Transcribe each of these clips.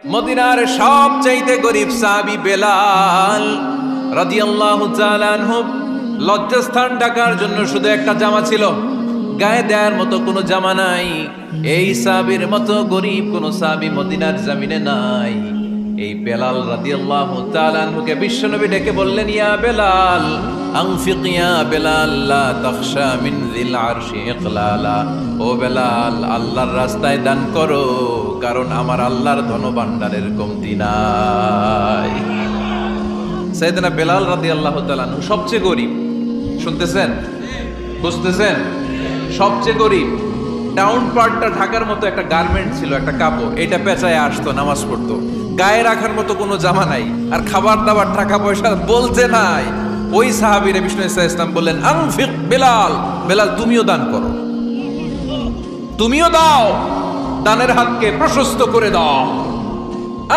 মদিনার সবচাইতে গরিব সাহাবী বেলাল রাদিয়াল্লাহু তাআলা আনহু, লজ্জাস্থান ঢাকার জন্য শুধু একটা জামা ছিল, গায়ে দেওয়ার মতো কোনো জামা নাই। এই সাহাবীর মতো গরিব কোন সাহাবী মদিনার জমিনে নাই। এই বেলাল রাদিয়াল্লাহু তাআলা আনহুকে বিশ্বনবী ডেকে বললেন, ইয়া বেলাল আনফিক ইয়া বেলাল লা তাখশা মিন যিল আরশি ইকলালা। ও বেলাল, আল্লাহর রাস্তায় দান করো, কারণ আমার আল্লাহর ধনভাণ্ডারের কমতি নাই। সাইয়েদনা বেলাল রাদিয়াল্লাহু তাআলা আনহু সবচেয়ে গরিব। শুনতেছেন? বুঝতেছেন? সবচেয়ে গরিব। ডাউন পার্টটা ঢাকার মতো একটা গার্মেন্ট ছিল, একটা কাপড়, এটা পেঁচায় আসতো, নামাজ পড়তো। গায়ে রাখার মতো কোনো জামা নাই, আর খাবার দাবার টাকা পয়সা বলতে নাই। ওই সাহাবীরে বিষ্ণু ইসলাম বললেন, আনফিক বেলাল, বেলাল তুমিও দান করো, তুমিও দাও, দানের হাতকে প্রশস্ত করে দাও।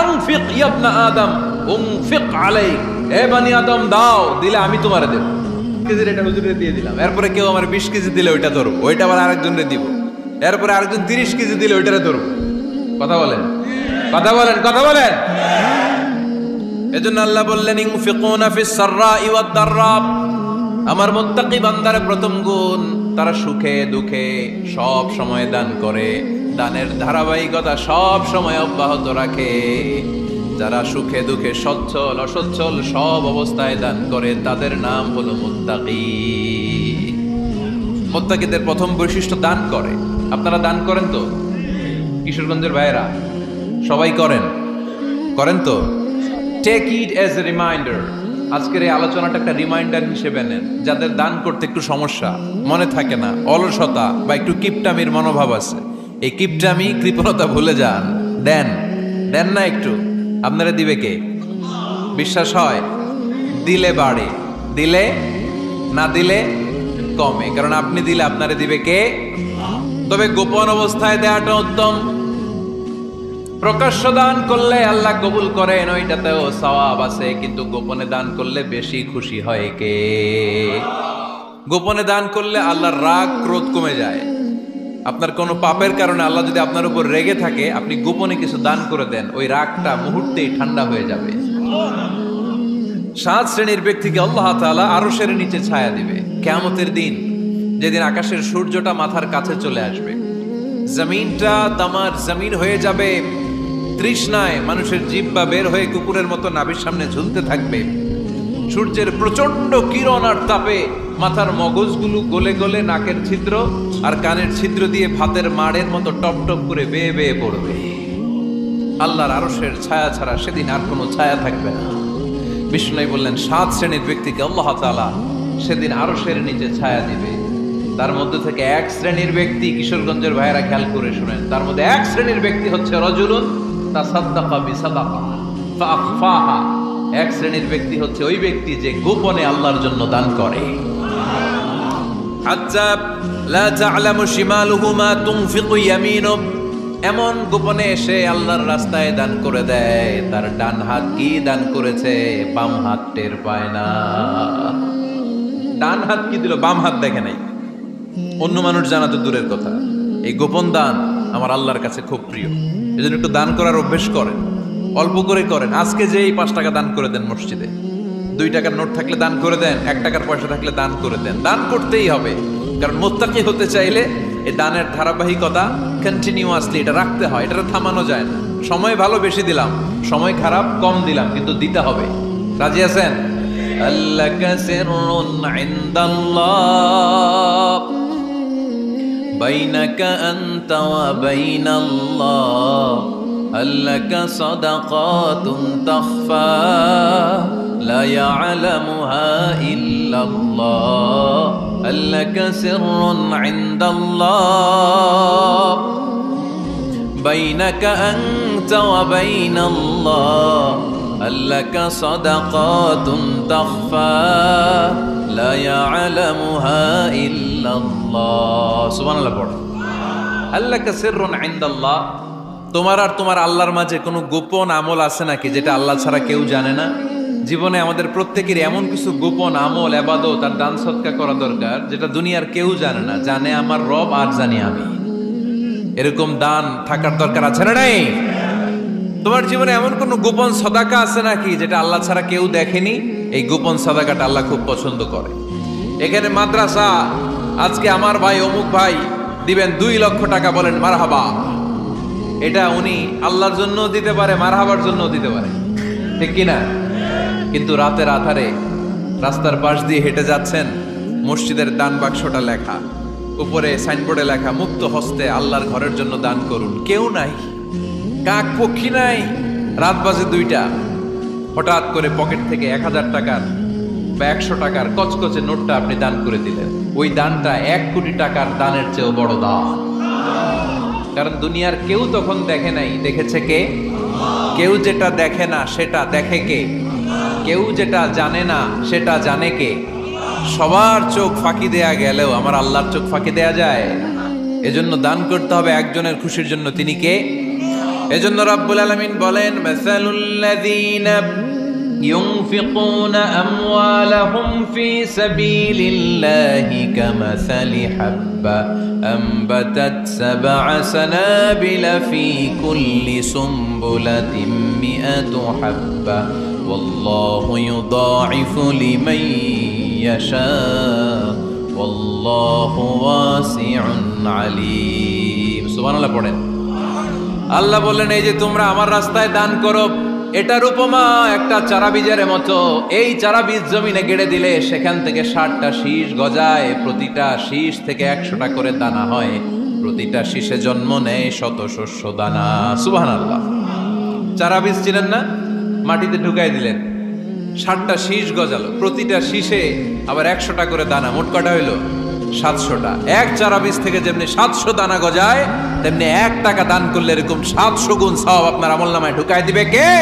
আনফিক ইবনা আদম উনফিক আলাইক, এ বনি আদম দাও, দিলে আমি তোমারে দেব। কেজির এটা হুজুরে দিয়ে দিলাম, এরপরে কেউ আমার 20 কেজি দিলে ওইটা ধরবো, ওইটা আবার আরেকজনরে দিব, এরপরে আরেকজন 30 কেজি দিলে ওইটারে ধরবো। কথা বলেন, কথা বলেন, কথা বলেন। এজন্য আল্লাহ বললেন, ইনফিকুনা ফিস সাররাই ওয়াদ দাররা। আমার মুত্তাকি বান্দার প্রথম গুণ, তারা সুখে দুঃখে সব সময় দান করে, দানের ধারাবাহিকতা সব সময় অব্যাহত রাখে। যারা সুখে দুঃখে সচ্ছল অসচ্ছল সব অবস্থায় দান করে, তাদের নাম হলো মুত্তাকি। মুত্তাকিদের প্রথম বৈশিষ্ট্য দান করে। আপনারা দান করেন তো? কিশোরগঞ্জের ভাইয়েরা সবাই করেন? করেন তো? Take it as a reminder. আজকের এই আলোচনাটা একটা রিমাইন্ডার হিসেবে নেন। যাদের দান করতে একটু সমস্যা, মনে থাকে না, অলসতা বা একটু কিপটামির মনোভাব আছে, এই কিপটামি কৃপণতা ভুলে যান। দেন, দেন না একটু, আপনারা দিবে কে? বিশ্বাস হয়? দিলে বাড়ে, দিলে না দিলে কমে, কারণ আপনি দিলে আপনারে দিবে কে? তবে গোপন অবস্থায় দেওয়াটা উত্তম। প্রকাশ্য দান করলে আল্লাহ কবুল করেন, ওইটাতেও সওয়াব আছে, কিন্তু গোপনে দান করলে বেশি খুশি হয় কে? গোপনে দান করলে আল্লাহর রাগ ক্রোধ কমে যায়। আপনার কোনো পাপের কারণে আল্লাহ যদি আপনার উপর রেগে থাকে, আপনি গোপনে কিছু দান করে দেন, ওই রাগটা মুহূর্তেই ঠান্ডা হয়ে যাবে। 7 শ্রেণীর ব্যক্তিকে আল্লাহ তাআলা আরশের নিচে ছায়া দিবে কিয়ামতের দিন, যেদিন আকাশের সূর্যটা মাথার কাছে চলে আসবে, জমিনটা তামার জমিন হয়ে যাবে, তৃষ্ণায় মানুষের জিহ্বা বের হয়ে কুকুরের মতো নাভির সামনে ঝুলতে থাকবে। সূর্যের প্রচন্ড কিরণ আর তাপে মাথার মগজগুলো গলে গলে নাকের ছিদ্র আর কানের ছিদ্র দিয়ে ভাতের মাড়ের মতো টপ টপ করে বেয়ে বেয়ে পড়বে। আল্লাহর আরশের ছায়া ছাড়া সেদিন আর কোনো ছায়া থাকবে না। বিষ্ণু বললেন, 7 শ্রেণীর ব্যক্তিকে আল্লাহ তাআলা সেদিন আরশের নিচে ছায়া দিবে। তার মধ্যে থেকে 1 শ্রেণীর ব্যক্তি, কিশোরগঞ্জের ভাইয়েরা খেয়াল করে শুনেন, তার মধ্যে 1 শ্রেণীর ব্যক্তি হচ্ছে রাজুলুন তাসাদ্দাকা বিসাদাকা ফাআখফাহা। 1 শ্রেণীর ব্যক্তি হচ্ছে ওই ব্যক্তি যে গোপনে আল্লাহর জন্য দান করে। হাত্তা লা তা'লামু শিমালুহু মা তুনফিকু ইয়ামিনু, এমন গোপনে এসে আল্লাহর রাস্তায় দান করে দেয়, তার ডান হাত কি দান করেছে বাম হাত টের পায় না। ডান হাত কি দিল, বাম হাত দেখে নাই। অন্য মানুষ জানা তো দূরের কথা, এই গোপন দান আমার আল্লাহর কাছে খুব প্রিয়। এজন্য একটু দান করার অভ্যেস করেন, অল্প করে করেন। আজকে যে এই 5 টাকা দান করে দেন মসজিদে, 2 টাকার নোট থাকলে দান করে দেন, 1 টাকার পয়সা থাকলে দান করে দেন। দান করতেই হবে, কারণ মুত্তাকি হতে চাইলে এই দানের ধারাবাহিকতা কন্টিনিউয়াসলি এটা রাখতে হয়, এটা থামানো যায় না। সময় ভালো বেশি দিলাম, সময় খারাপ কম দিলাম, কিন্তু দিতে হবে। রাজি আছেন? আল্লাকা সিররুন ইনদাল্লাহ বাইনাকা আনতা ওয়া বাইনাল্লাহ, আল্লাকা সাদাকাতুন তাখফা লা ইয়ালামুহা ইল্লাল্লাহ, আল্লাকা সিররুন ইনদাল্লাহ বাইনাকা আনতা ওয়া বাইনাল্লাহ, আল্লাকা সাদাকাতুন তাখফা লা ইয়ালামুহা ইল্লাল্লাহ। সুবহানাল্লাহ পড়ো। আল্লাকা সিররুন ইনদাল্লাহ, তোমার আর তোমার আল্লাহর মাঝে কোনো গোপন আমল আছে নাকি যেটা আল্লাহ ছাড়া কেউ জানে না? জীবনে আমাদের প্রত্যেকের এমন কিছু গোপন আমল, ইবাদত আর দান সদকা করা দরকার যেটা দুনিয়ার কেউ জানে না, জানে আমার রব আর জানি আমি। এরকম দান থাকার দরকার আছে না নাই? তোমার জীবনে এমন কোন গোপন সাদাকা আছে নাকি যেটা আল্লাহ ছাড়া কেউ দেখেনি? এই গোপন সাদাকাটা আল্লাহ খুব পছন্দ করে। এখানে মাদ্রাসা, আজকে আমার ভাই অমুক ভাই দিবেন 2 লক্ষ টাকা, বলেন মারহাবা। এটা উনি আল্লাহর জন্য দিতে পারে, মারহাবার জন্য দিতে পারে, ঠিক কিনা? কিন্তু রাতের আধারে রাস্তার পাশ দিয়ে হেঁটে যাচ্ছেন, মসজিদের দান বাক্সটা লেখা, উপরে সাইনবোর্ডে লেখা মুক্ত হস্তে আল্লাহর ঘরের জন্য দান করুন। কেউ নাই, কাক পক্ষী নাই। রাত বাজে 2টা, হঠাৎ করে পকেট থেকে 1000 টাকার বা 100 টাকার কচকচে নোটটা আপনি দান করে দিলেন। ওই দানটা 1 কোটি টাকার দানের চেয়েও বড় দান। কারণ দুনিয়ার কেউ তখন দেখে নাই, দেখেছে কে? কেউ যেটা দেখে না সেটা দেখে কে? কেউ যেটা জানে না সেটা জানে কে? সবার চোখ ফাঁকি দেয়া গেলেও আমার আল্লাহর চোখ ফাঁকি দেয়া যায়? এজন্য দান করতে হবে একজনের খুশির জন্য। তিনি কে? এজন্য রাব্বুল আলামিন বলেন, মাসালুল্লাযীনা ইউনফিকুনা আমওয়ালাহুম ফি সাবিলিল্লাহি কামাসালি হাব্বা আনবাতাত সাবআ সানাবিলা ফি কুল্লি সুমবুলাতিন মিআতু হাব্বা ওয়াল্লাহু ইউদাঈফু লিমান ইয়াশা ওয়াল্লাহু ওয়াসিউন আলীম। সুবহানাল্লাহ পড়েন। আল্লাহ বললেন, এই যে তোমরা আমার রাস্তায় দান করো, এটার উপমা একটা চারা বীজের মতো। এই চারা বীজ জমিনে গেড়ে দিলে সেখান থেকে 60টা শীষ গজায়, প্রতিটা শীষ থেকে 100টা করে দানা হয়, প্রতিটা শীষে জন্ম নেয় শত শস্য দানা। সুবহানাল্লাহ। চারা বীজ ছিলেন না, মাটিতে ঢুকাই দিলেন, 60টা শীষ গজালো, প্রতিটা শীষে আবার 100টা করে দানা, মোট কটা হইলো? 700টা। এক চারা বীজ থেকে যেমনি 700 দানা গজায়, তেমনি 1 টাকা দান করলে এরকম 700 গুণ সওয়াব আপনার আমলনামায় ঢুকাই দিবে কে?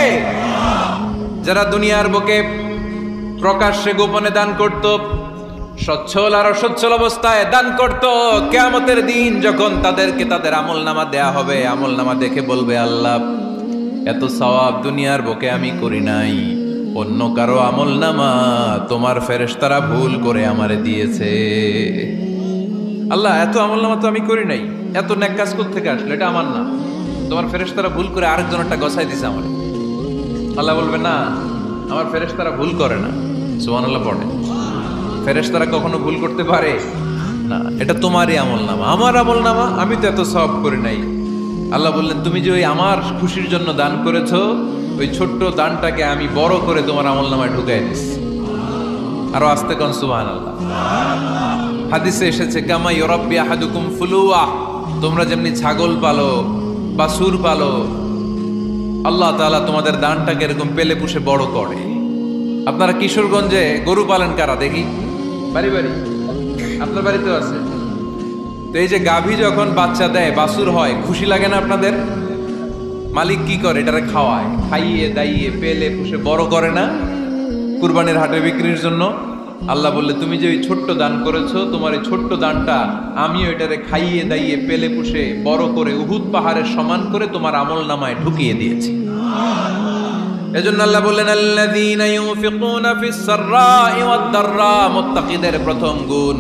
যারা দুনিয়ার বুকে প্রকাশ্যে গোপনে দান করত, সচ্ছল আর অসচ্ছল অবস্থায় দান করত, কিয়ামতের দিন যখন তাদেরকে তাদের আমলনামা দেয়া হবে, আমলনামা দেখে বলবে, আল্লাহ এত সওয়াব দুনিয়ার বুকে আমি করি নাই, অন্য কারো আমলনামা তোমার ফেরেশতারা ভুল করে আমারে দিয়েছে। আল্লাহ এত আমলনামা তো আমি করি নাই, এত নেক কাজ কোথা থেকে আসলো? এটা আমার না, তোমার ফেরেশতারা ভুল করে আরেকজনেরটা গছাই দিছে আমার। আল্লাহ বলবে, না, আমার ফেরেশতারা ভুল করে না। সুবহানাল্লাহ পড়ে। ফেরেশতারা কখনো ভুল করতে পারে না, এটা তোমারই আমলনামা, আমার আমলনামা, আমি তো এত সওয়াব করি নাই। আল্লাহ বললেন, তুমি যে ওই আমার খুশির জন্য দান করেছো, ওই ছোট্ট দানটাকে আমি বড় করে তোমার আমলনামায় ঢুকাই দিচ্ছি। আরো আস্তে কোন সুবহানাল্লাহ। হাদিসে এসেছে, কামা ইউরাব্বি আহাদুকুম ফুলুয়া, তোমরা যেমনি ছাগল পালো, বাছুর পালো, আল্লাহ তাআলা তোমাদের দানটাকে এরকম পেলে পুষে বড় করে। আপনারা কিশোরগঞ্জে গরু পালেন কারা দেখি? বাড়ি বাড়ি, আপনার বাড়িতেও আছে। তো এই যে গাভী যখন বাচ্চা দেয়, বাছুর হয়, খুশি লাগে না আপনাদের? মালিক কি করে? এটারে খাওয়ায়, খাইয়ে দাইয়ে পেলে পুষে বড় করে না? কুরবানির হাটে বিক্রির জন্য। আল্লাহ বললে, তুমি যে ওই ছোট্ট দান করেছো, তোমার এই ছোট্ট দানটা আমিও এটারে খাইয়ে দাইয়ে পেলে পুষে বড় করে উহুদ পাহাড়ের সমান করে তোমার আমলনামায় ঢুকিয়ে দিয়েছি। এজন্য আল্লাহ বললেন, আল্লাযীনা ইউনফিকুনা ফিস সাররাই ওয়াদ দাররা, মুত্তাকিদের প্রথম গুণ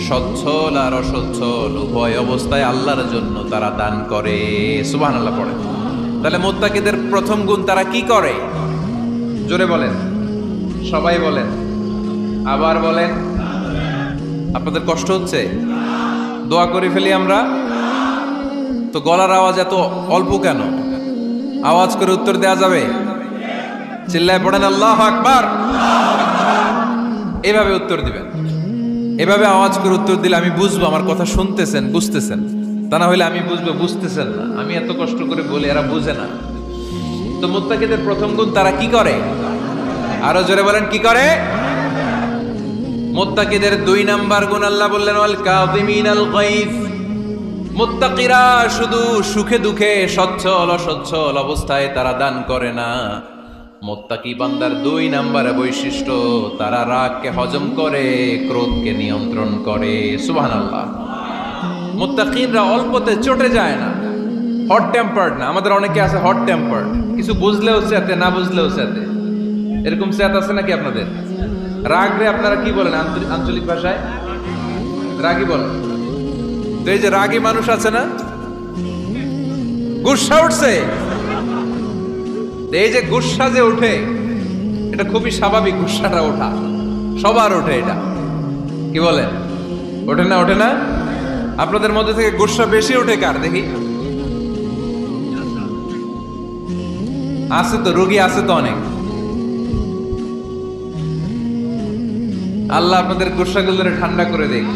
সচ্ছল আর অসচ্ছল উভয় অবস্থায় আল্লাহর জন্য তারা দান করে। সুবহানাল্লাহ পড়ে। তাহলে মুত্তাকিদের প্রথম গুণ, তারা কি করে? জোরে বলেন, সবাই বলেন, আবার বলেন। আপনাদের কষ্ট হচ্ছে? দোয়া করে ফেলি আমরা তো। গলার আওয়াজ এত অল্প কেন? আওয়াজ করে উত্তর দেয়া যাবে? চিল্লায় পড়েন আল্লাহু আকবার। এভাবে উত্তর দিবেন, এভাবে আওয়াজ করে উত্তর দিলে আমি বুঝবো আমার কথা শুনতেছেন, বুঝতেছেন। তা না হলে আমি বুঝবো বুঝতেছেন না, আমি এত কষ্ট করে বলি, এরা বুঝে না। তো মুত্তাকিদের প্রথম গুণ, তারা কি করে? আরো জোরে বলেন, কি করে? মুত্তাকিদের 2 নাম্বার গুণ আল্লাহ বললেন, ওয়াল কাযিমিনাল গায়জ। মুত্তাকিরা শুধু সুখে দুঃখে, সচ্ছল অসচ্ছল অবস্থায় তারা দান করে না। মুত্তাকি বান্দার 2 নাম্বার বৈশিষ্ট্য, তারা রাগকে হজম করে, ক্রোধকে নিয়ন্ত্রণ করে। সুবহানাল্লাহ। মুত্তাকিনরা অল্পতে চটে যায় না, হট টেম্পার্ড না। আমাদের অনেকে আছে হট টেম্পার্ড, কিছু বুঝলেও চেতে, না বুঝলেও চেতে। এরকম চেত আছে নাকি আপনাদের? রাগ রে আপনারা কি বলেন আঞ্চলিক ভাষায়? রাগী বলেন। তো এই যে রাগী মানুষ আছে না, গুসা উঠছে, এই যে গুসা যে ওঠে, এটা খুবই স্বাভাবিক। গুসাটা ওঠা সবার ওঠে, এটা কি বলেন? ওঠে না? ওঠে না? আপনাদের মধ্যে থেকে গুসা বেশি ওঠে কার দেখি? আছে তো, রোগী আছে তো অনেক। আল্লাহ আপনাদের গুসাগুলো ঠান্ডা করে দেখ,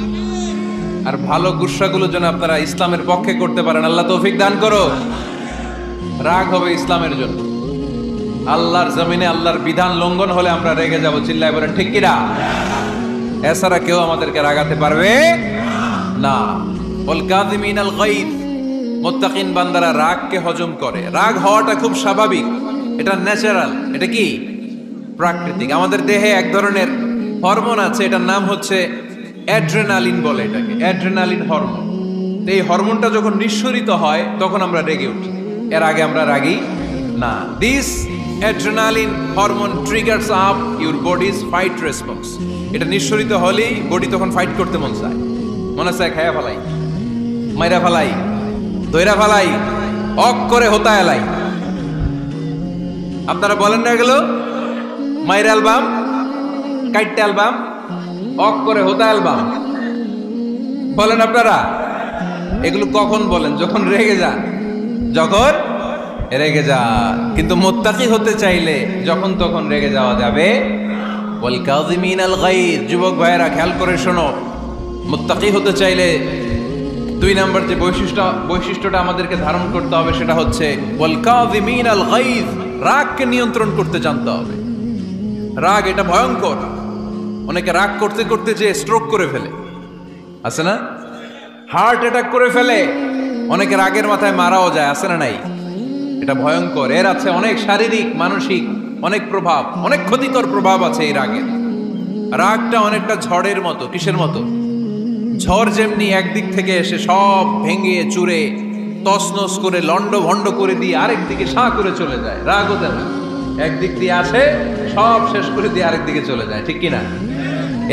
আর ভালো গুসাগুলো যেন আপনারা ইসলামের পক্ষে করতে পারেন। আল্লাহ তৌফিক দান করো। রাগ হবে ইসলামের জন্য। আল্লাহর জমিনে আল্লাহর বিধান লঙ্ঘন হলে আমরা রেগে যাব, চিল্লায় বলেন ঠিক কিনা? এছাড়া কেউ আমাদেরকে রাগাতে পারবে না। ওয়াল কাযিমিনাল গায়জ, মুত্তাকিন বান্দারা রাগকে হজম করে। রাগ হওয়াটা খুব স্বাভাবিক, এটা ন্যাচারাল, এটা কি প্রাকৃতিক। আমাদের দেহে এক ধরনের হরমোন আছে, এটার নাম হচ্ছে অ্যাড্রেনালিন বলে এটাকে, অ্যাড্রেনালিন হরমোন। এই হরমোনটা যখন নিঃসরিত হয় তখন আমরা রেগে উঠি, এর আগে আমরা রাগি না। This adrenaline hormone triggers up your bodies fight response. এটা নিঃসরিত হলেই বডি তখন ফাইট করতে মন চায়, মনে চায় খায়া ফেলাই, মাইরা ফেলাই, দইরা ফেলাই, অক করে হোতা এলাই। আপনারা বলেন না এগুলো? মাইরা অ্যালবাম, কাইটটা অ্যালবাম, অক করে হোতা অ্যালবাম বলেন আপনারা? এগুলো কখন বলেন? যখন রেগে যান, যখন রেগে যান। কিন্তু মুত্তাকি হতে চাইলে যখন তখন রেগে যাওয়া যাবে। ওয়াল কাযিমিনাল গায়জ, যুবক ভাইয়েরা খেয়াল করে শোনো, মুত্তাকি হতে চাইলে 2 নম্বর যে বৈশিষ্ট্যটা আমাদেরকে ধারণ করতে হবে সেটা হচ্ছে ওয়াল কাযিমিনাল গায়জ, রাগকে নিয়ন্ত্রণ করতে জানতে হবে। রাগ এটা ভয়ঙ্কর। অনেকে রাগ করতে করতে যে স্ট্রোক করে ফেলে, আছে না? হার্ট অ্যাটাক করে ফেলে। অনেকে রাগের মাথায় মারাও যায়, আছে না নাই? এটা ভয়ঙ্কর। এর আছে অনেক শারীরিক, মানসিক অনেক প্রভাব, অনেক ক্ষতিকর প্রভাব আছে এই রাগের। রাগটা অনেকটা ঝড়ের মতো। কিসের মতো? ঝড় যেমনি একদিক থেকে এসে সব ভেঙে চুরে তছনছ করে লন্ড ভন্ড করে দিয়ে আরেক দিকে সাঁ করে চলে যায়, রাগও তেমন একদিক দিয়ে আসে সব শেষ করে দিয়ে আরেক দিকে চলে যায়, ঠিক কিনা?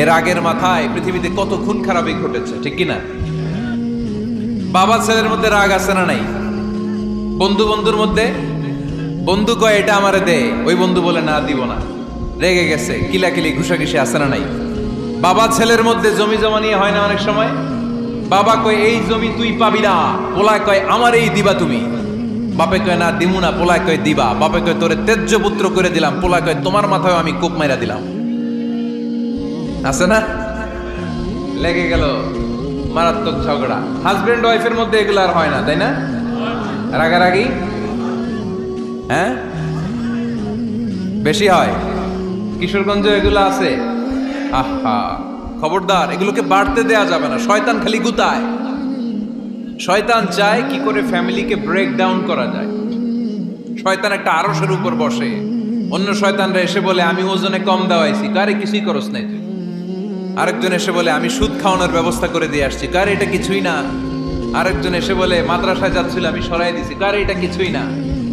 এর রাগের মাথায় পৃথিবীতে কত খুন খারাপই ঘটেছে, ঠিক কিনা? বাবা ছেলের মধ্যে রাগ আছে না নাই? বন্ধু বন্ধুর মধ্যে, বন্ধু কয় এটা আমারে দে, ওই বন্ধু বলে না দিব না, রেগে গেছে, কিলাকিলি ঘুষাঘুষি আছে না নাই? বাবা ছেলের মধ্যে জমি জমা নিয়ে হয় না অনেক সময়? বাবা কয় এই জমি তুই পাবি না, পোলায় কয় আমার এই দিবা তুমি। বাপে কয় না দিমু না, পোলায় কয় দিবা। বাপে কয় তোরে তেজ্য পুত্র করে দিলাম, পোলায় কয় তোমার মাথায় আমি কূপ মাইরা দিলাম। আছে না? লেগে গেল, মারাত্মক ঝগড়া। হাজবেন্ড ওয়াইফের মধ্যে এগুলো আর হয় না, তাই না? রাগারাগি হ্যাঁ বেশি হয়। কিশোরগঞ্জে এগুলো আছে। আহা, খবরদার, এগুলোকে বাড়তে দেয়া যাবে না। শয়তান খালি গুতায়। শয়তান চায় কি করে ফ্যামিলিকে ব্রেক ডাউন করা যায়। শয়তান একটা আরশের উপর বসে, অন্য শয়তানরা এসে বলে আমি ওজনে কম দেওয়াইছি, কারে কিছুই করস নাই তুই। আরেকজন এসে বলে আমি সুদ খাওয়ানোর ব্যবস্থা করে দিয়ে আসছি, কারে এটা কিছুই না। আরেকজন এসে বলে মাদ্রাসায় যাচ্ছিল আমি সরাই দিছি, কারে এটা কিছুই না।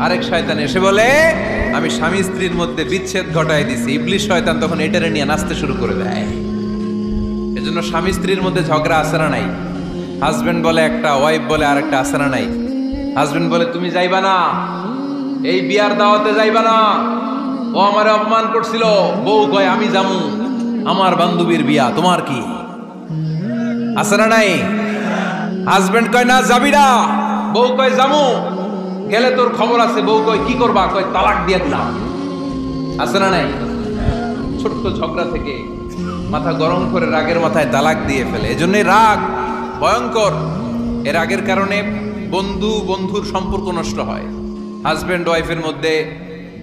আরেক শয়তান এসে বলে আমি স্বামী স্ত্রীর মধ্যে বিচ্ছেদ ঘটাই দিছি। ইবলিশ শয়তান তখন এটারে নিয়ে নাচতে শুরু করে দেয়। এজন্য স্বামী স্ত্রীর মধ্যে ঝগড়া আছে না নাই? হাজবেন্ড বলে একটা, ওয়াইফ বলে আরেকটা, আছে না নাই? হাজবেন্ড বলে তুমি যাইবা না, এই বিয়ার দাওয়াতে যাইবা না, ও আমারে অপমান করছিল। বউ কয় আমি যামু, আমার বান্ধবীর বিয়া, তোমার কি? আছে না নাই? হাজবেন্ড কয় না যাবি না, বউ কয় যামু, গেলে তোর খবর আছে। বউ কয় কি করবা? কয় তালাক দিয়ে দিলাম। আছে না নাই? ছোট্ট ঝগড়া থেকে মাথা গরম করে রাগের মাথায় তালাক দিয়ে ফেলে। এজন্যই রাগ ভয়ঙ্কর। এর রাগের কারণে বন্ধু বন্ধুর সম্পর্ক নষ্ট হয়, হাজবেন্ড ওয়াইফের মধ্যে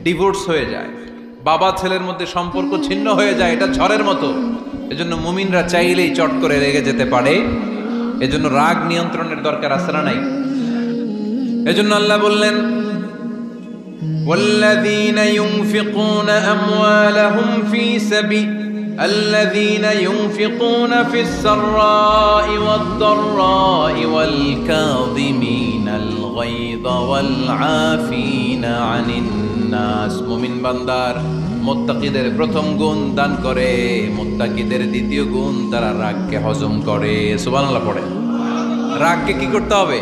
ডিভোর্স হয়ে যায়, বাবা ছেলের মধ্যে সম্পর্ক ছিন্ন হয়ে যায়। এটা ঝড়ের মতো। এজন্য মুমিনরা চাইলেই চট করে রেগে যেতে পারে। এজন্য রাগ নিয়ন্ত্রণের দরকার আছে না নাই? এজন্য আল্লাহ বললেন والذين ينفقون أموالهم في سبيل الذين ينفقون في السراء والضراء والكاظمين الغيظ والعافين عن الناس। মুমিন বান্দার মুত্তাকিদের প্রথম গুণ দান করে, মুত্তাকিদের দ্বিতীয় গুণ তারা রাগকে হজম করে। সুবহানাল্লাহ পড়ে। রাগকে কি করতে হবে?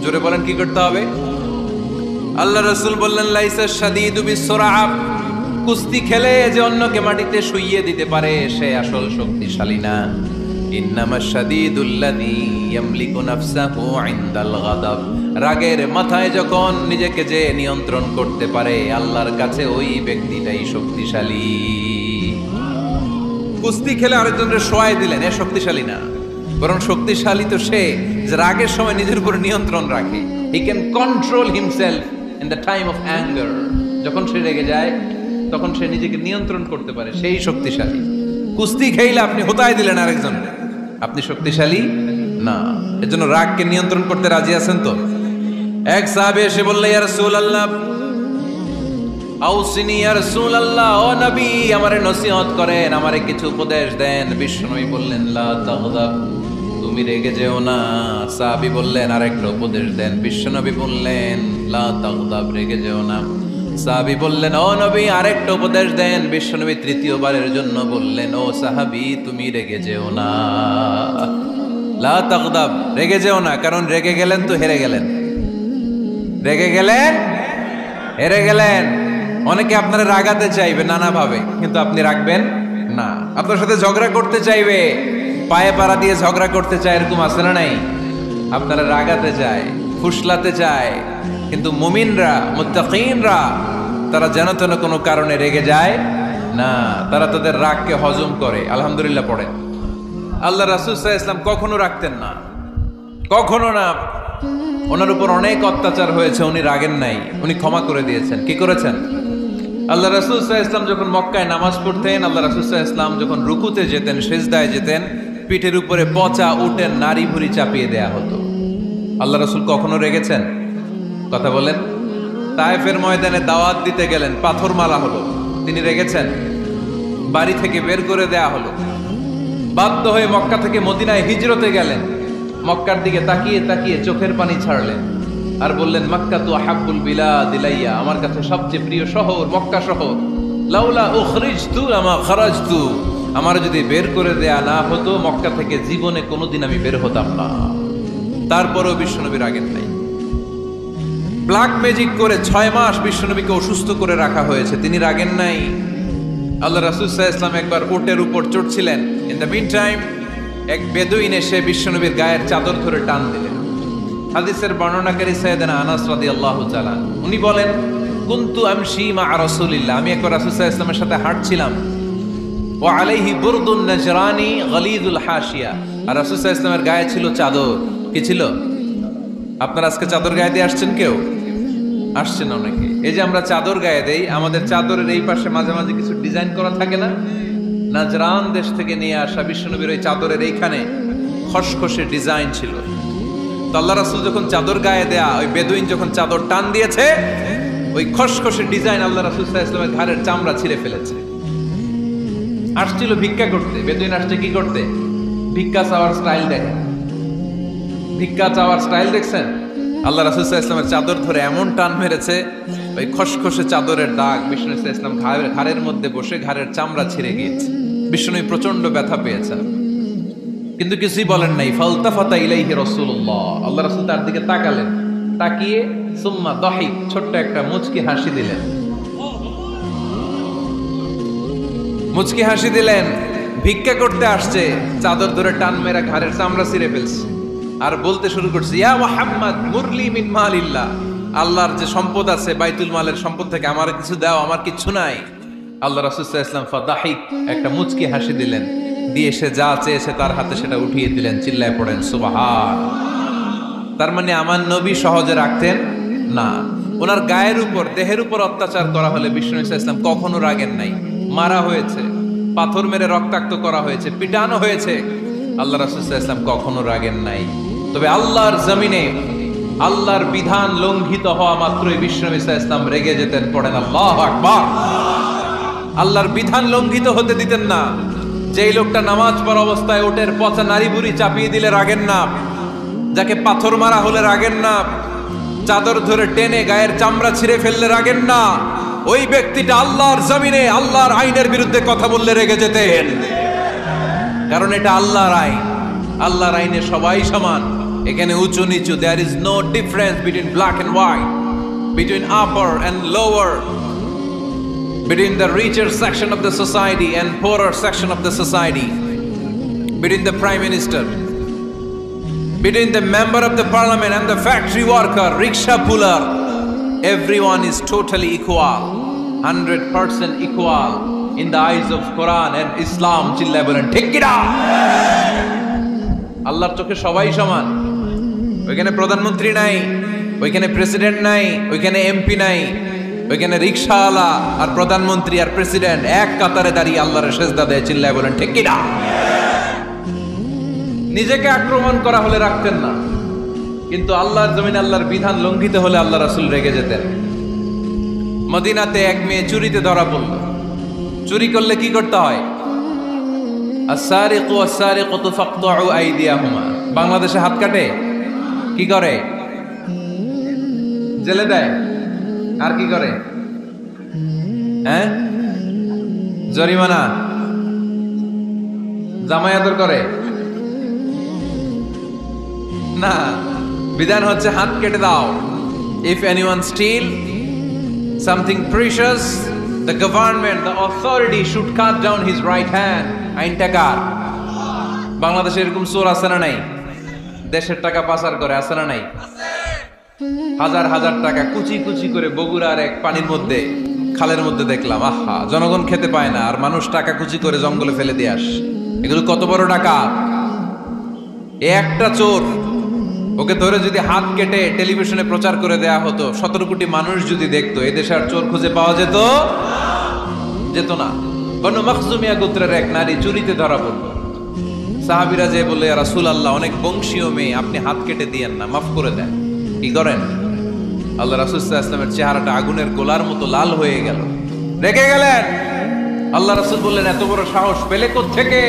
জোরে বলেন কি করতে হবে? আল্লাহ রাসূল বললেন লাইসা শাদীদু বিসসুরআ, কুস্তি খেলে যে অন্যকে মাটিতে শুইয়ে দিতে পারে সে আসল শক্তিশালী না। ইন্নামা শাদীদুল্লাযী ইয়ামলিকু নাফসাহু ইনদাল গাদাব, রাগের মাথায় যখন নিজেকে যে নিয়ন্ত্রণ করতে পারে আল্লাহর কাছে ওই ব্যক্তিটাই শক্তিশালী। কুস্তি খেলে আরেকজনের শোয়াই দিলেন, এ শক্তিশালী না, বরং শক্তিশালী তো সে যে রাগের সময় নিজের উপর নিয়ন্ত্রণ রাখে। He can control himself in the time of anger. যখন সে রেগে যায় তখন সে নিজেকে নিয়ন্ত্রণ করতে পারে, সেই শক্তিশালী। কুস্তি খেলে আপনি হোতায় দিলেন আরেকজন, আপনি শক্তিশালী না। এজন্য রাগকে নিয়ন্ত্রণ করতে রাজি আছেন তো? এক সাহাবী এসে বললেন, ইয়া রাসূলুল্লাহ আউসিনি, ইয়া রাসূলুল্লাহ, ও নবী আমারে নসিহত করেন, আমারে কিছু উপদেশ দেন। বিশ্বনবী বললেন, লা তাগদাব, তুমি রেগে যেও না। সাহাবী বললেন, আরেকটা উপদেশ দেন। বিশ্বনবী বললেন, লা তাগদাব, রেগে যেও না। সাহাবী বললেন, ও নবী আরেকটা উপদেশ দেন। বিশ্বনবী তৃতীয়বারের জন্য বললেন, ও সাহাবী তুমি রেগে যেও না, লা তাগদাব, রেগে যেও না। কারণ রেগে গেলেন তো হেরে গেলেন, রেগে গেলেন হেরে গেলেন। অনেকে আপনারা রাগাতে চাইবে নানাভাবে, কিন্তু আপনি রাখবেন না। আপনার সাথে ঝগড়া করতে চাইবে, পায়ে পাড়া দিয়ে ঝগড়া করতে চায়, এরকম আছে না নাই? আপনারা রাগাতে চায়, ফুসলাতে চায়, কিন্তু মুমিনরা, মুত্তাকিনরা তারা যেন তেন কোনো কারণে রেগে যায় না, তারা তাদের রাগকে হজম করে। আলহামদুলিল্লাহ পড়ে। আল্লাহ রাসূল সাল্লাল্লাহু আলাইহি ওয়াসাল্লাম কখনো রাখতেন না, কখনো না। ওনার উপর অনেক অত্যাচার হয়েছে, উনি রাগেন নাই, উনি ক্ষমা করে দিয়েছেন। কি করেছেন? আল্লাহ রাসূল সাল্লাল্লাহু আলাইহি ওয়াসাল্লাম যখন মক্কায় নামাজ পড়তেন, আল্লাহ রাসূল সাল্লাল্লাহু আলাইহি ওয়াসাল্লাম যখন রুকুতে যেতেন, সিজদায় যেতেন, পিঠের উপরে পচা উটের নাড়ি ভুঁড়ি চাপিয়ে দেয়া হতো। আল্লাহ রাসূল কখনো রেগেছেন? কথা বলেন। তায়েফের ময়দানে দাওয়াত দিতে গেলেন, পাথর মারা হলো, তিনি রেগেছেন? বাড়ি থেকে বের করে দেয়া হলো, বাধ্য হয়ে মক্কা থেকে মদিনায় হিজরতে গেলেন, মক্কার দিকে তাকিয়ে তাকিয়ে চোখের পানি ছাড়লেন আর বললেন, মক্কা তু আহাব্বুল বিলাদ ইলাইয়া, আমার কাছে সবচেয়ে প্রিয় শহর মক্কা শহর। লাউলা উখরিজতু লামা খারাজতু, আমার যদি বের করে দেয়া না হতো মক্কা থেকে জীবনে কোনোদিন আমি বের হতাম না। তারপরেও বিশ্বনবী রাগেন নাই। ব্ল্যাক ম্যাজিক করে 6 মাস বিশ্বনবীকে অসুস্থ করে রাখা হয়েছে, তিনি রাগেন নাই। আল্লাহ রাসূল সাল্লাল্লাহু আলাইহি ওয়াসাল্লাম একবার উটের উপর চড়ছিলেন। ইন দ্য মিন টাইম এক বেদুইন এসে বিশ্বনবীর গায়ের চাদর ধরে টান দিলেন। হাদিসের বর্ণনাকারী সাইয়েদনা আনাস রাদিয়াল্লাহু তাআলা উনি বলেন, কুনতু আমশি মা রাসূলিল্লাহ, আমি একবার রাসূল সাল্লাল্লাহু আলাইহি ওয়াসাল্লামের সাথে হাঁটছিলাম। ওয়া আলাইহি বুরদুন নাজরানি গলিযুল হাশিয়া, আর রাসূল সাল্লাল্লাহু আলাইহি ওয়াসাল্লামের গায়ে ছিল চাদর। কি ছিল? আপনারা আজকে চাদর গায়ে দিয়ে আসছেন? কেউ আসছেন? অনেকে। এই যে আমরা চাদর গায়ে দেই, আমাদের চাদরের এই পাশে মাঝে মাঝে কিছু ডিজাইন করা থাকে না? নাজরান দেশ থেকে নিয়ে আসা বিশ্বনবীর ওই চাদরের এইখানে খসখসে ডিজাইন ছিল। তো আল্লাহ রাসূল যখন চাদর গায়ে দেয়া, ওই বেদুইন যখন চাদর টান দিয়েছে, ওই খসখসে ডিজাইন আল্লাহ রাসূল সাল্লাল্লাহু আলাইহি ওয়াসাল্লামের ঘাড়ের চামড়া ছিঁড়ে ফেলেছে। আসছিল ভিক্ষা করতে, বেদুইন আসছে কি করতে? ভিক্ষা চাওয়ার স্টাইল দেখেন, ভিক্ষা চাওয়ার স্টাইল দেখছেন? আল্লাহ রাসূল সাল্লাল্লাহু আলাইহি ওয়াসাল্লামের চাদর ধরে এমন টান মেরেছে, ওই খসখসে চাদরের দাগ বিষ্ণু ইসলাম ঘাড়ের মধ্যে বসে ঘাড়ের চামড়া ছিঁড়ে গিয়েছে। বিষ্ণু প্রচন্ড ব্যথা পেয়েছেন, কিন্তু কিছুই বলেন নাই। ফালতাফাতা ইলাইহি রাসূলুল্লাহ, আল্লাহ রাসূল তার দিকে তাকালেন, তাকিয়ে সুম্মা দাহিক, ছোট্ট একটা মুচকি হাসি দিলেন। মুচকি হাসি দিলেন। ভিক্ষা করতে আসছে, চাদর ধরে টান মেরা ঘাড়ের চামড়া ছিঁড়ে ফেলছে, আর বলতে শুরু করছে, ইয়া মুহাম্মদ মুরলি মিন মালিল্লাহ, আল্লাহর যে সম্পদ আছে বাইতুল মালের সম্পদ থেকে আমার কিছু দাও, আমার কিছু নাই। আল্লাহ রাসূল সাল্লাল্লাহু আলাইহি ওয়াসাল্লাম ফাদাহিক, একটা মুচকি হাসি দিলেন, দিয়ে সে যা চেয়েছে তার হাতে সেটা উঠিয়ে দিলেন। চিল্লায় পড়েন সুবহান। তার মানে আমার নবী সহজে রাখতেন না। ওনার গায়ের উপর, দেহের উপর অত্যাচার করা হলে বিষ্ণু সাল্লাল্লাহু আলাইহি ওয়াসাল্লাম কখনো রাগেন নাই। মারা হয়েছে, পাথর মেরে রক্তাক্ত করা হয়েছে, পিটানো হয়েছে, আল্লাহ রাসূল সাল্লাল্লাহু আলাইহি ওয়াসাল্লাম কখনো রাগেন নাই। তবে আল্লাহর জমিনে আল্লাহর বিধান লঙ্ঘিত হওয়া মাত্রই বিষ্ণু সাল্লাল্লাহু আলাইহি ওয়াসাল্লাম রেগে যেতেন। পড়েন আল্লাহু আকবার। আল্লাহর বিধান লঙ্ঘিত হতে দিতেন না। যেই লোকটা নামাজ পড়া অবস্থায় উটের পচা নাড়ি ভুঁড়ি চাপিয়ে দিলে রাগেন না, যাকে পাথর মারা হলে রাগেন না, চাদর ধরে টেনে গায়ের চামড়া ছিঁড়ে ফেললে রাগেন না, ওই ব্যক্তিটা আল্লাহর জমিনে আল্লাহর আইনের বিরুদ্ধে কথা বললে রেগে যেতেন। কারণ এটা আল্লাহর আইন, আল্লাহর আইনে সবাই সমান, এখানে উঁচু নিচু, there is no difference between black and white. between upper and lower, between the richer section of the society and poorer section of the society, between the prime minister, between the member of the parliament and the factory worker, rickshaw puller. Everyone is totally equal, 100% equal in the eyes of Quran and Islam. চিল্লায় বলেন ঠিক কি না? আল্লাহর চোখে সবাই সমান। ওইখানে প্রধানমন্ত্রী নাই, ওইখানে প্রেসিডেন্ট নাই, ওইখানে এমপি নাই, ওইখানে রিকশাওয়ালা আর প্রধানমন্ত্রী আর প্রেসিডেন্ট এক কাতারে দাঁড়িয়ে আল্লাহর সেজদা দেয়। চিল্লায় বলেন ঠিক কি না? নিজেকে আক্রমণ করা হলে রাখতেন না, কিন্তু আল্লাহর জমিনে আল্লাহর বিধান লঙ্ঘিত হলে আল্লাহ রাসূল রেগে যেতেন। মদিনাতে এক মেয়ে চুরিতে ধরা পড়ল। চুরি করলে কি করতে হয়? আস-সারিকু ওয়াস-সারিকাতু ফাকতাউ আইদিয়াহুমা। বাংলাদেশে হাত কাটে, কি করে? জেলে দেয়। আর কি করে? জরিমানা, জামাই আদর করে না। বিধান হচ্ছে হাত কেটে দাও। If anyone steal something precious, the government, the authority should cut down his right hand. আইনটা কার? বাংলাদেশে এরকম চোর আছে না নাই? দেশের টাকা পাচার করে আছে না নাই? হাজার হাজার টাকা কুচি কুচি করে বগুড়ার এক পানির মধ্যে, খালের মধ্যে দেখলাম। আহা, জনগণ খেতে পায় না আর মানুষ টাকা কুচি করে জঙ্গলে ফেলে দিয়ে আস। এগুলো কত বড় টাকা! একটা চোর, ওকে ধরে যদি হাত কেটে টেলিভিশনে প্রচার করে দেয়া হতো, 17 কোটি মানুষ যদি দেখতো, এদেশে আর চোর খুঁজে পাওয়া যেত না। বনু মখজুমিয়া গোত্রের এক নারী চুরিতে ধরা পড়ল। সাহাবীরা যে বলে, ইয়া রাসূলুল্লাহ, অনেক বংশীয় মেয়ে, আপনি হাত কেটে দিয়েন না, মাফ করে দেন। কি করেন? আল্লাহ রাসূল সাল্লাল্লাহু আলাইহি ওয়াসাল্লামের চেহারাটা আগুনের গোলার মতো লাল হয়ে গেল, রেগে গেলেন। আল্লাহ রাসূল বললেন, এত বড় সাহস পেলে কোত্থেকে?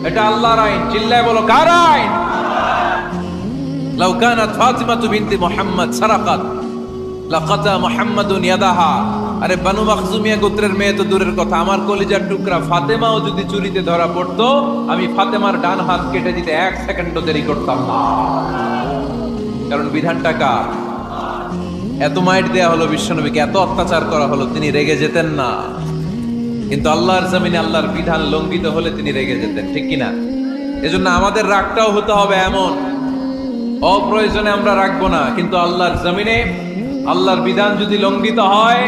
এটা আল্লাহর আইন। চিল্লায় বলো, কার আইন? লাউ কানাত ফাতিমাতু বিনতি মুহাম্মদ সারাকাত লাকাতা মুহাম্মাদুন ইয়াদাহা। আরে বনু মখজুমিয়া গোত্রের মেয়ে তো দূরের কথা, আমার কলিজার টুকরা ফাতেমাও যদি চুরিতে ধরা পড়তো, আমি ফাতেমার ডান হাত কেটে দিতে 1 সেকেন্ডও দেরি করতাম না। কারণ বিধানটা কার? এত মাইট দেয়া হলো বিশ্বনবীকে, এত অত্যাচার করা হলো, তিনি রেগে যেতেন না। কিন্তু আল্লাহর জমিনে আল্লাহর বিধান লঙ্ঘিত হলে তিনি রেগে যেতেন, ঠিক কিনা? এজন্য আমাদের রাগটাও হতে হবে এমন, অপ্রয়োজনে আমরা রাখবো না। কিন্তু আল্লাহর জমিনে আল্লাহর বিধান যদি লঙ্ঘিত হয়,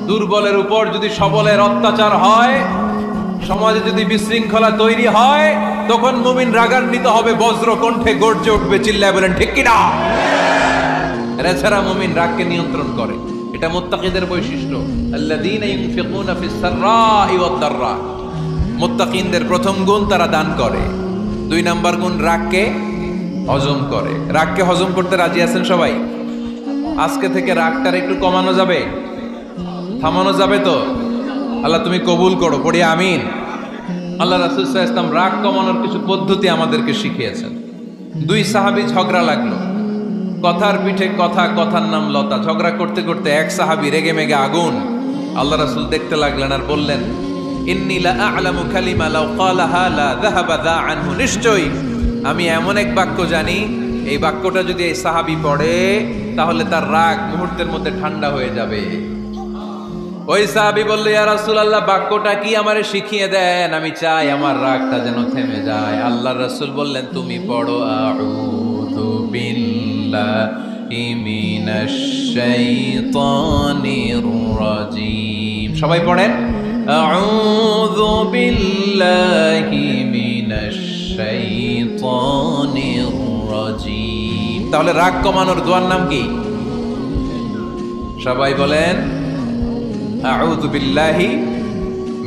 দুর্বলের উপর যদি সবলের অত্যাচার হয়, সমাজে যদি বিশৃঙ্খলা তৈরি হয়, তখন মুমিন রাগান্বিত হবে, বজ্র কণ্ঠে গর্জে উঠবে। চিল্লায় বলেন ঠিক কিনা? এছাড়া মুমিন রাগকে নিয়ন্ত্রণ করে। এটা মুত্তাকিদের বৈশিষ্ট্য। আল্লাযীনা ইউনফিকুনা ফিস সাররাই ওয়াদ দাররা। মুত্তাকিনদের প্রথম গুণ, তারা দান করে। 2 নাম্বার গুণ, রাগকে হজম করে। রাগকে হজম করতে রাজি আছেন সবাই? আজকে থেকে রাগটার একটু কমানো যাবে, থামানো যাবে তো? আল্লাহ তুমি কবুল করো, পড়ি আমিন। আল্লাহ রাসূল সাল্লাল্লাহু আলাইহি ওয়াসাল্লাম রাগ কমানোর কিছু পদ্ধতি আমাদেরকে শিখিয়েছেন। 2 সাহাবী ঝগড়া লাগলো, কথার পিঠে কথা, কথার নাম লতা। ঝগড়া করতে করতে এক সাহাবী রেগে মেগে আগুন। আল্লাহ রাসূল দেখতে লাগলেন আর বললেন, ইন্নী লা আ'লামু কালিমা লাউ ক্বালাহা লা যাহাবা যা আনহু। নিশ্চয়ই আমি এমন এক বাক্য জানি, এই বাক্যটা যদি এই সাহাবী পড়ে, তাহলে তার রাগ মুহূর্তের মধ্যে ঠান্ডা হয়ে যাবে। ওই সাহাবী বলল, ইয়া রাসূলুল্লাহ, বাক্যটা কি আমারে শিখিয়ে দেন, আমি চাই আমার রাগটা যেন থেমে যায়। আল্লাহর রাসূল বললেন, তুমি পড়ো, আউযু বিল্লাহি মিনাশ শাইতানির রাজীম। সবাই পড়েন, আউযু বিল্লাহি মিনাশ শাইতানির রাজীম। তাহলে রাগ কমানোর দোয়ার নাম কি? সবাই বলেন, আউযু বিল্লাহি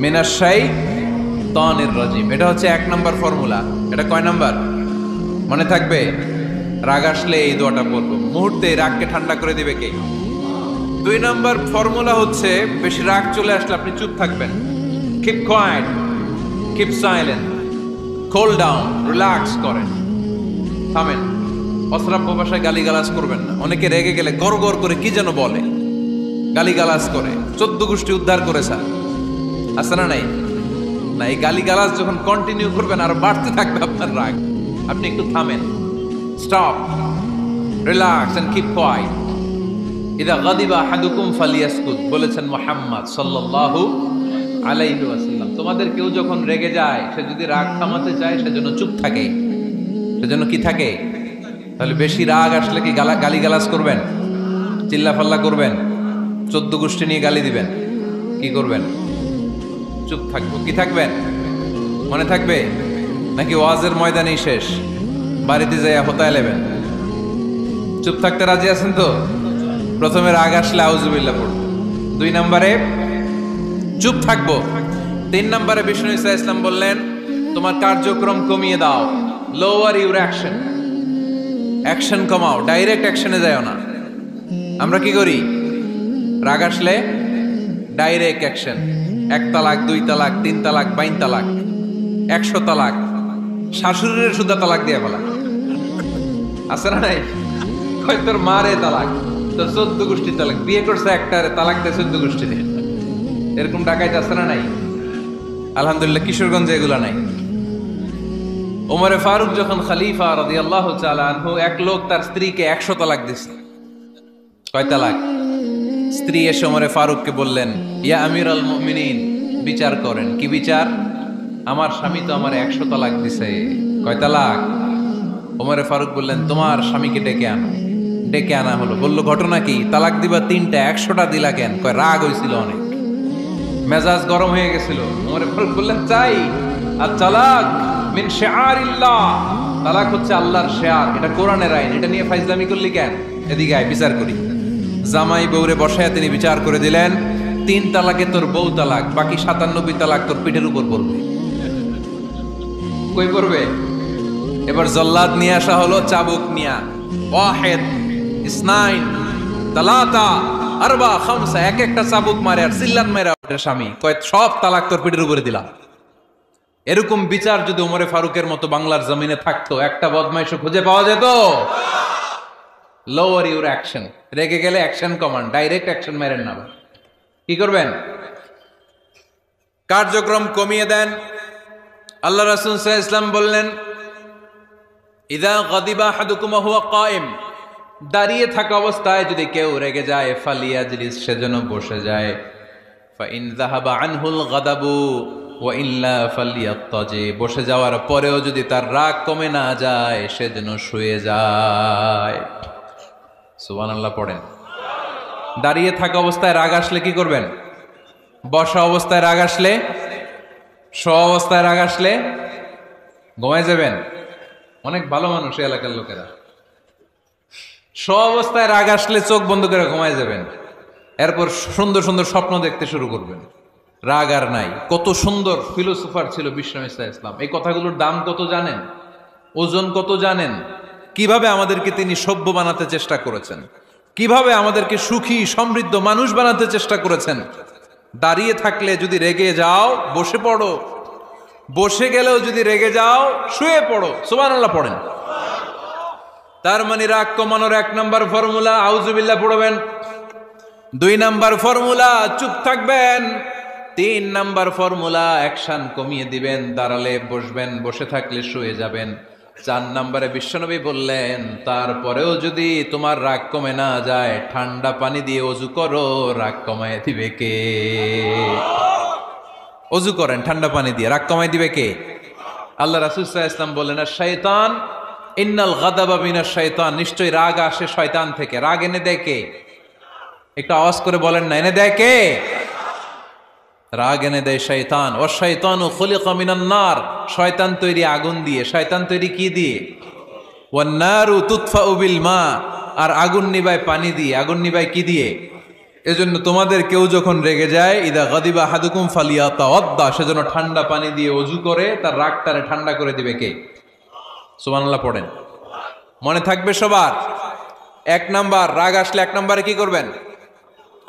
মিনাশ শাইতানির রাজীম। এটা হচ্ছে 1 নাম্বার ফর্মুলা। এটা কয় নাম্বার মনে থাকবে? রাগ আসলে এই দোয়াটা পড়বো, মুহূর্তে রাগকে ঠান্ডা করে দিবে কে? 2 নাম্বার ফর্মুলা হচ্ছে, বেশি রাগ চলে আসলে আপনি চুপ থাকবেন। Keep quiet, keep silent, cool down, relax করেন, থামেন। অশ্রাব্য ভাষায় গালিগালাজ করবেন না। অনেকে রেগে গেলে গড় গড় করে কি যেন বলে, গালিগালাজ করে, 14 গোষ্ঠী উদ্ধার করে স্যার, আছে না নাই? না, এই গালিগালাজ যখন কন্টিনিউ করবেন আর বাড়তে থাকবে আপনার রাগ। আপনি একটু থামেন, stop, relax and keep quiet. ইদা গাদিবা আহাদুকুম ফালিয়াসকুত বলেছেন মুহাম্মদ সাল্লাল্লাহু আলাইহি ওয়াসাল্লাম। তোমাদের কেউ যখন রেগে যায়, সে যদি রাগ থামাতে চায় সেজন্য চুপ থাকে। সেজন্য কি থাকে? তাহলে বেশি রাগ আসলে কি গালিগালাজ করবেন, চিল্লাফাল্লা করবেন, 14 গোষ্ঠী নিয়ে গালি দিবেন? কি করবেন? চুপ থাকবো। কি থাকবেন? মনে থাকবে নাকি ওয়াজের ময়দানেই শেষ, বাড়িতে যাইয়া হোতায় নেবেন? চুপ থাকতে রাজি আছেন তো? প্রথমে রাগ আসলে আউযুবিল্লাহ পড়ব, 2 নম্বরে চুপ থাকবো, 3 নম্বরে বিষ্ণু ঈসা ইসলাম বললেন তোমার কার্যক্রম কমিয়ে দাও, লোয়ার ইউর অ্যাকশন, অ্যাকশন কমাও, ডাইরেক্ট অ্যাকশনে যাও না। আমরা কি করি? রাগ আসলে ডাইরেক্ট অ্যাকশন, 1 তালাক, 2 তালাক, 3 তালাক, 22 তালাক, 100 তালাক, শাশুড়ির সুদ্ধা তালাক দিয়ে বলা আছে না নাই? তোর মারে তালাক, তোর 14 গোষ্ঠী তালাক, বিয়ে করছে একটারে তালাক দেয় 14 গোষ্ঠী দিয়ে, এরকম ডাকাইতে আছে না নাই? আলহামদুলিল্লাহ কিশোরগঞ্জে এগুলা নাই। ওমরে ফারুক যখন খলিফা রাদিয়াল্লাহু তাআলা আনহু, এক লোক তার স্ত্রীকে 100 তালাক দিছে। কয় তালাক? স্ত্রী এসে ওমরে ফারুককে বললেন, ইয়া আমিরাল মুমিনিন, বিচার করেন। কি বিচার? আমার স্বামী তো আমার 100 তালাক দিছে। কয় তালাক? ওমরে ফারুক বললেন, তোমার স্বামীকে ডেকে আনো। ডেকে আনা হলো। বলল, ঘটনা কি? তালাক দিবা 3টা, 100টা দিলা কেন? কয় রাগ হয়েছিল অনেক, মেজাজ গরম হয়ে গেছিল। ওমরে ফারুক বললেন, চাই আর তালাক মিন শিআরিল্লাহ, তালাক হচ্ছে আল্লাহর শিআর, এটা কোরআনের আইন, এটা নিয়ে ফাইজলামি করলি কেন? এদিকে আয়, বিচার করি। জামাই বউরে বসায় তিনি বিচার করে দিলেন, 3 তালাকে তোর বউ তালাক, বাকি 97 তালাক তোর পিঠের উপর পড়বে। কই পড়বে? এবার জল্লাদ নিয়ে আসা হলো, চাবুক নিয়া, ওয়াহিদ, ইসনাইন, তালাতা, আরবা, খামসা, এক একটা চাবুক মারে আর সিল্লান মেরা স্বামী, কয় সব তালাক তোর পিঠের উপরে দিলাম। এরকম বিচার যদি ওমরে ফারুকের মতো বাংলার জমিনে থাকতো, একটা বদমাইশও খুঁজে পাওয়া যেত? লোয়ার ইউর অ্যাকশন, রেগে গেলে অ্যাকশন কমান, ডাইরেক্ট অ্যাকশন মেরেন না। কি করবেন? কার্যক্রম কমিয়ে দেন। আল্লাহ রাসূল সাল্লাল্লাহু আলাইহি ওয়াসাল্লাম বললেন, ইযা গাদিবা আহাদুকুম ওয়া হুয়া কায়েম, দাঁড়িয়ে থাকা অবস্থায় যদি কেউ রেগে যায়, ফালিয়াজলিস, সেজন্য বসে যায়। ফাইন যাহাবা আনহুল গাদাবু ওয়া ইল্লা ফালিয়াত্তাজি, বসে যাওয়ার পরেও যদি তার রাগ কমে না যায়, সেজন্য শুয়ে যায়। সুবহানাল্লাহ পড়েন। দাঁড়িয়ে থাকা অবস্থায় রাগ আসলে কি করবেন? বসা অবস্থায় রাগ আসলে, শোয়া অবস্থায় রাগ আসলে ঘুমায় যাবেন। অনেক ভালো মানুষ এই এলাকার লোকেরা, শোয়া অবস্থায় রাগ আসলে চোখ বন্ধ করে ঘুমায় যাবেন, এরপর সুন্দর সুন্দর স্বপ্ন দেখতে শুরু করবেন। রাগ আর নাই। কত সুন্দর ফিলোসোফার ছিল বিষ্ণু ঈসা ইসলাম। এই কথাগুলোর দাম কত জানেন? ওজন কত জানেন? কিভাবে আমাদেরকে তিনি সভ্য বানাতে চেষ্টা করেছেন, কিভাবে আমাদেরকে সুখী সমৃদ্ধ মানুষ বানাতে চেষ্টা করেছেন। দাঁড়িয়ে থাকলে যদি রেগে যাও, বসে পড়ো, বসে গেলেও যদি রেগে যাও, শুয়ে পড়ো। সুবহানাল্লাহ পড়েন। তার মানে রাগ কমানোর 1 নম্বর ফর্মুলা আউযুবিল্লাহ পড়বেন, 2 নম্বর ফর্মুলা চুপ থাকবেন, 3 নম্বর ফর্মুলা অ্যাকশন কমিয়ে দিবেন, দাঁড়ালে বসবেন, বসে থাকলে শুয়ে যাবেন। 4 নম্বরে বিশ্বনবী বললেন, তারপরেও যদি তোমার রাগ কমে না যায়, ঠান্ডা পানি দিয়ে ওযু করো, রাগ কমায় দিবে কে? ওযু করেন ঠান্ডা পানি দিয়ে, রাগ কমায় দিবে কে? আল্লাহ রাসূল সাল্লাল্লাহু আলাইহি ওয়াসাল্লাম বললেন, আর শয়তান, ইন্নাল গাদাবা মিনাশ শয়তান, নিশ্চয়ই রাগ আসে শয়তান থেকে। রাগ এনে দেয় কে? একটু আওয়াজ করে বলেন না, এনে দেয় কে? রাগ এনে দেয় শয়তান। ও শয়তানু খুলিকা মিনান নার, শয়তান তৈরি আগুন দিয়ে। শয়তান তৈরি কি দিয়ে? ওয়ান নারু তুতফাউ বিল মা, আর আগুন নিবায় পানি দিয়ে। আগুন নিবায় কি দিয়ে? এজন্য তোমাদের কেউ যখন রেগে যায়, ইদা গাদিবা আহাদুকুম ফালিয়াতাওয়াদ্দা, সেজন্য ঠান্ডা পানি দিয়ে ওযু করে তার রাগটারে ঠান্ডা করে দিবে কে? সুবহানাল্লাহ পড়েন। মনে থাকবে সবার। 1 নাম্বার, রাগ আসলে 1 নম্বরে কি করবেন?